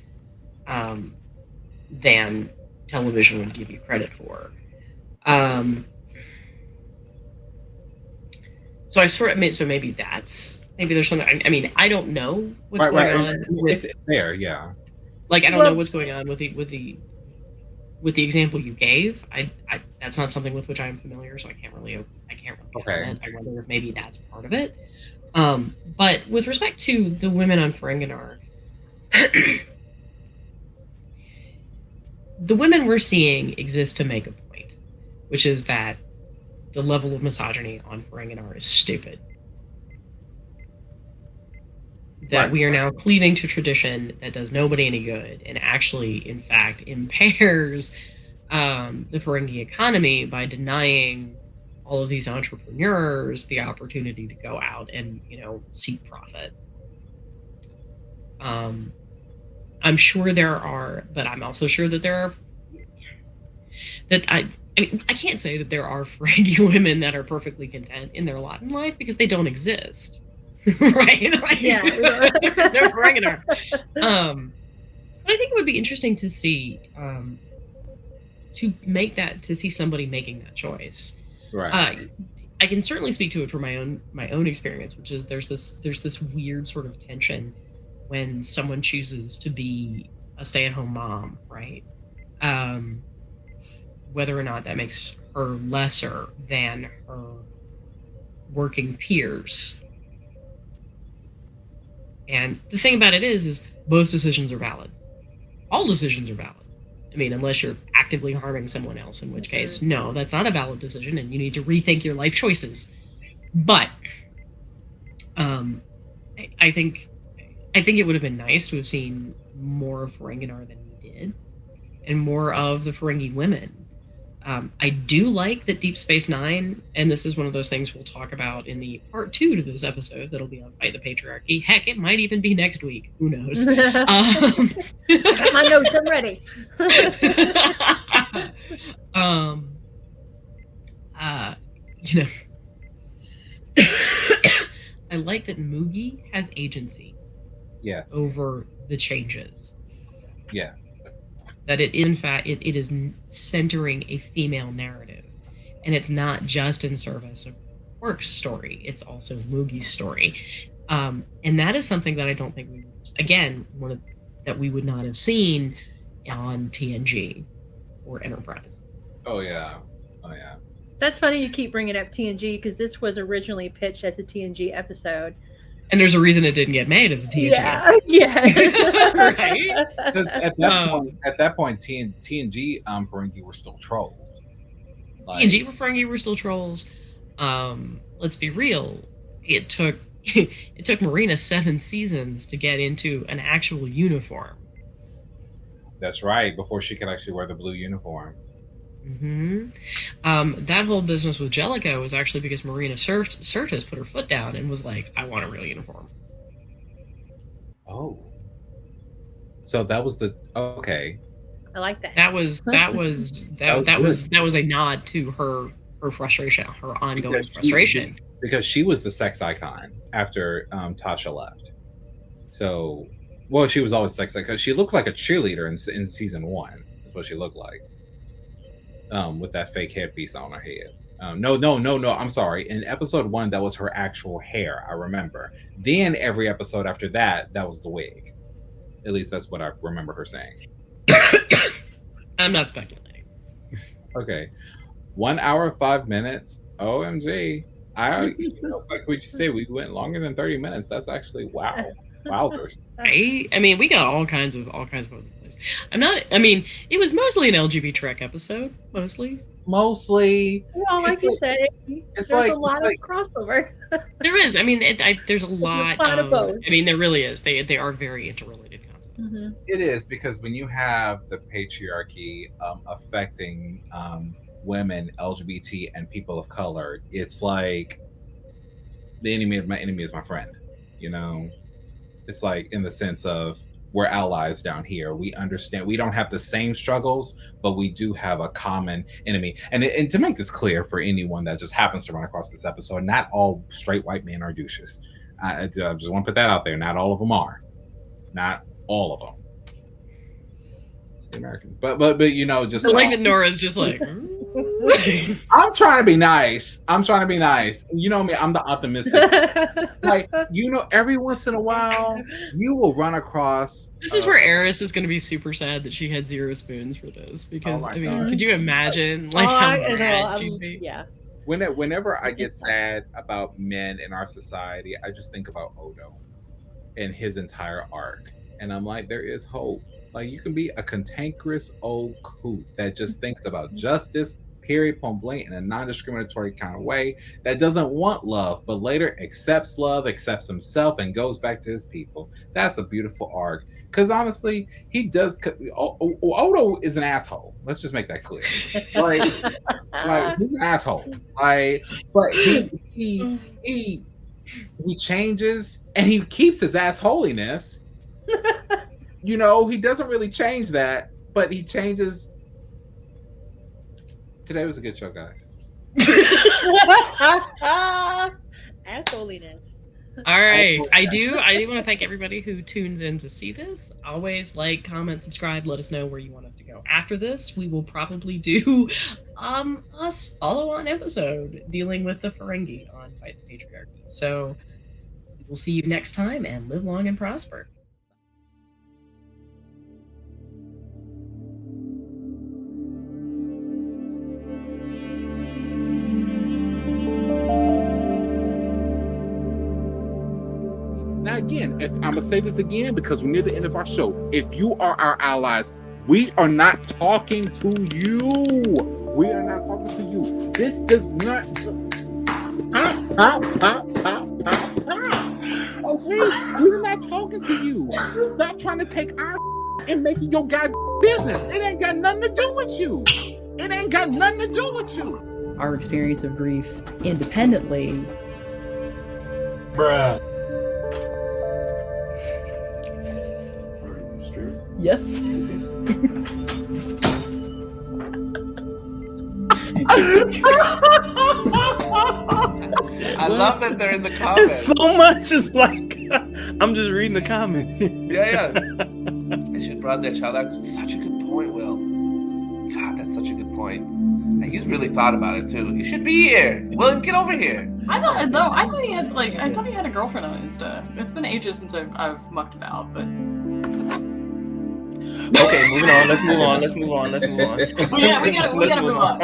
than television would give you credit for. So maybe there's something. I mean, I don't know what's going on. It's there, yeah. Like, I don't know what's going on with the with the example you gave, I that's not something with which I'm familiar, so I can't really comment. I wonder if maybe that's part of it. But with respect to the women on Ferenginar, the women we're seeing exist to make a point, which is that the level of misogyny on Ferenginar is stupid. That we are now cleaving to tradition that does nobody any good and actually, in fact, impairs the Ferengi economy by denying all of these entrepreneurs the opportunity to go out and, seek profit. I'm sure there are, but I'm also sure that there are, that I can't say that there are Ferengi women that are perfectly content in their lot in life because they don't exist. Right? Yeah. There's no Ferenginar. But I think it would be interesting to see, to see somebody making that choice. Right. I can certainly speak to it from my own experience, which is there's this weird sort of tension when someone chooses to be a stay-at-home mom, right? Whether or not that makes her lesser than her working peers. And the thing about it is both decisions are valid. All decisions are valid. I mean, unless you're actively harming someone else, in which case, no, that's not a valid decision, and you need to rethink your life choices. But I think it would have been nice to have seen more of Ferenginar than we did, and more of the Ferengi women. I do like that Deep Space Nine, and this is one of those things we'll talk about in the part 2 to this episode that'll be on Fight the Patriarchy. Heck, it might even be next week. Who knows? I got my notes. I'm ready. I like that Moogie has agency. Yes. Over the changes. Yes. That it, in fact, it is centering a female narrative. And it's not just in service of Quark's story. It's also Moogie's story. And that is something that I don't think that we would not have seen on TNG or Enterprise. Oh, yeah. That's funny you keep bringing up TNG because this was originally pitched as a TNG episode. And there's a reason it didn't get made as a TNG. Yeah. Right? Because at that point, TNG Ferengi were still trolls. TNG Ferengi were still trolls. Let's be real. It took Marina 7 seasons to get into an actual uniform. That's right. Before she could actually wear the blue uniform. Mm-hmm. That whole business with Jellicoe was actually because Marina Sirtis put her foot down and was like, "I want a real uniform." Oh, so that was okay. I like that. That was a nod to her frustration, her ongoing frustration. Because she was the sex icon after Tasha left. So, well, she was always sex icon because she looked like a cheerleader in season 1. That's what she looked like. With that fake headpiece on her head. No, I'm sorry. In episode 1, that was her actual hair, I remember. Then every episode after that was the wig. At least that's what I remember her saying. I'm not speculating. Okay. 1 hour, 5 minutes. OMG. Like what you say, we went longer than 30 minutes. That's actually wow. Wowzers. I mean, we got all kinds of other things. It was mostly an LGBTrek episode, mostly. Well, like you said, there's a lot of crossover. There is. I mean, there's a lot of both. I mean, there really is. They are very interrelated concepts. Mm-hmm. It is, because when you have the patriarchy affecting women, LGBT, and people of color, it's like the enemy of my enemy is my friend. It's like, in the sense of, we're allies down here. We understand. We don't have the same struggles, but we do have a common enemy. And to make this clear for anyone that just happens to run across this episode, not all straight white men are douches. I just want to put that out there. Not all of them are. Not all of them. It's the American. But just like that Nora's just like. I'm trying to be nice. You know me, I'm the optimistic. Like, every once in a while, you will run across. This is where Eris is going to be super sad that she had 0 spoons for this because could you imagine how mad she'd be? Yeah. Whenever I get sad about men in our society, I just think about Odo and his entire arc, and I'm like, there is hope. Like, you can be a cantankerous old coot that just thinks about justice, period, point blank, in a non-discriminatory kind of way, that doesn't want love, but later accepts love, accepts himself, and goes back to his people. That's a beautiful arc. Because honestly, he does. Odo is an asshole. Let's just make that clear. Like he's an asshole. But he changes and he keeps his assholiness. He doesn't really change that, but he changes. Today was a good show, guys. Assholiness. All right. I do want to thank everybody who tunes in to see this. Always like, comment, subscribe, let us know where you want us to go. After this, we will probably do a follow-on episode dealing with the Ferengi on Fight the Patriarchy. So we'll see you next time, and live long and prosper. Now, again, I'm going to say this again because we're near the end of our show. If you are our allies, we are not talking to you. We are not talking to you. This does not... Okay? We're not talking to you. Stop trying to take our and make it your god business. It ain't got nothing to do with you. It ain't got nothing to do with you. Our experience of grief independently. Bruh. Yes. I love that they're in the comments. So much is like, I'm just reading the comments. Yeah. They should have brought that child out. Such a good point, Will. God, that's such a good point. And he's really thought about it too. You should be here. William, get over here. I thought he had a girlfriend on Insta. It's been ages since I've mucked about, but. Okay, moving on. Let's move on. Yeah, we gotta move on.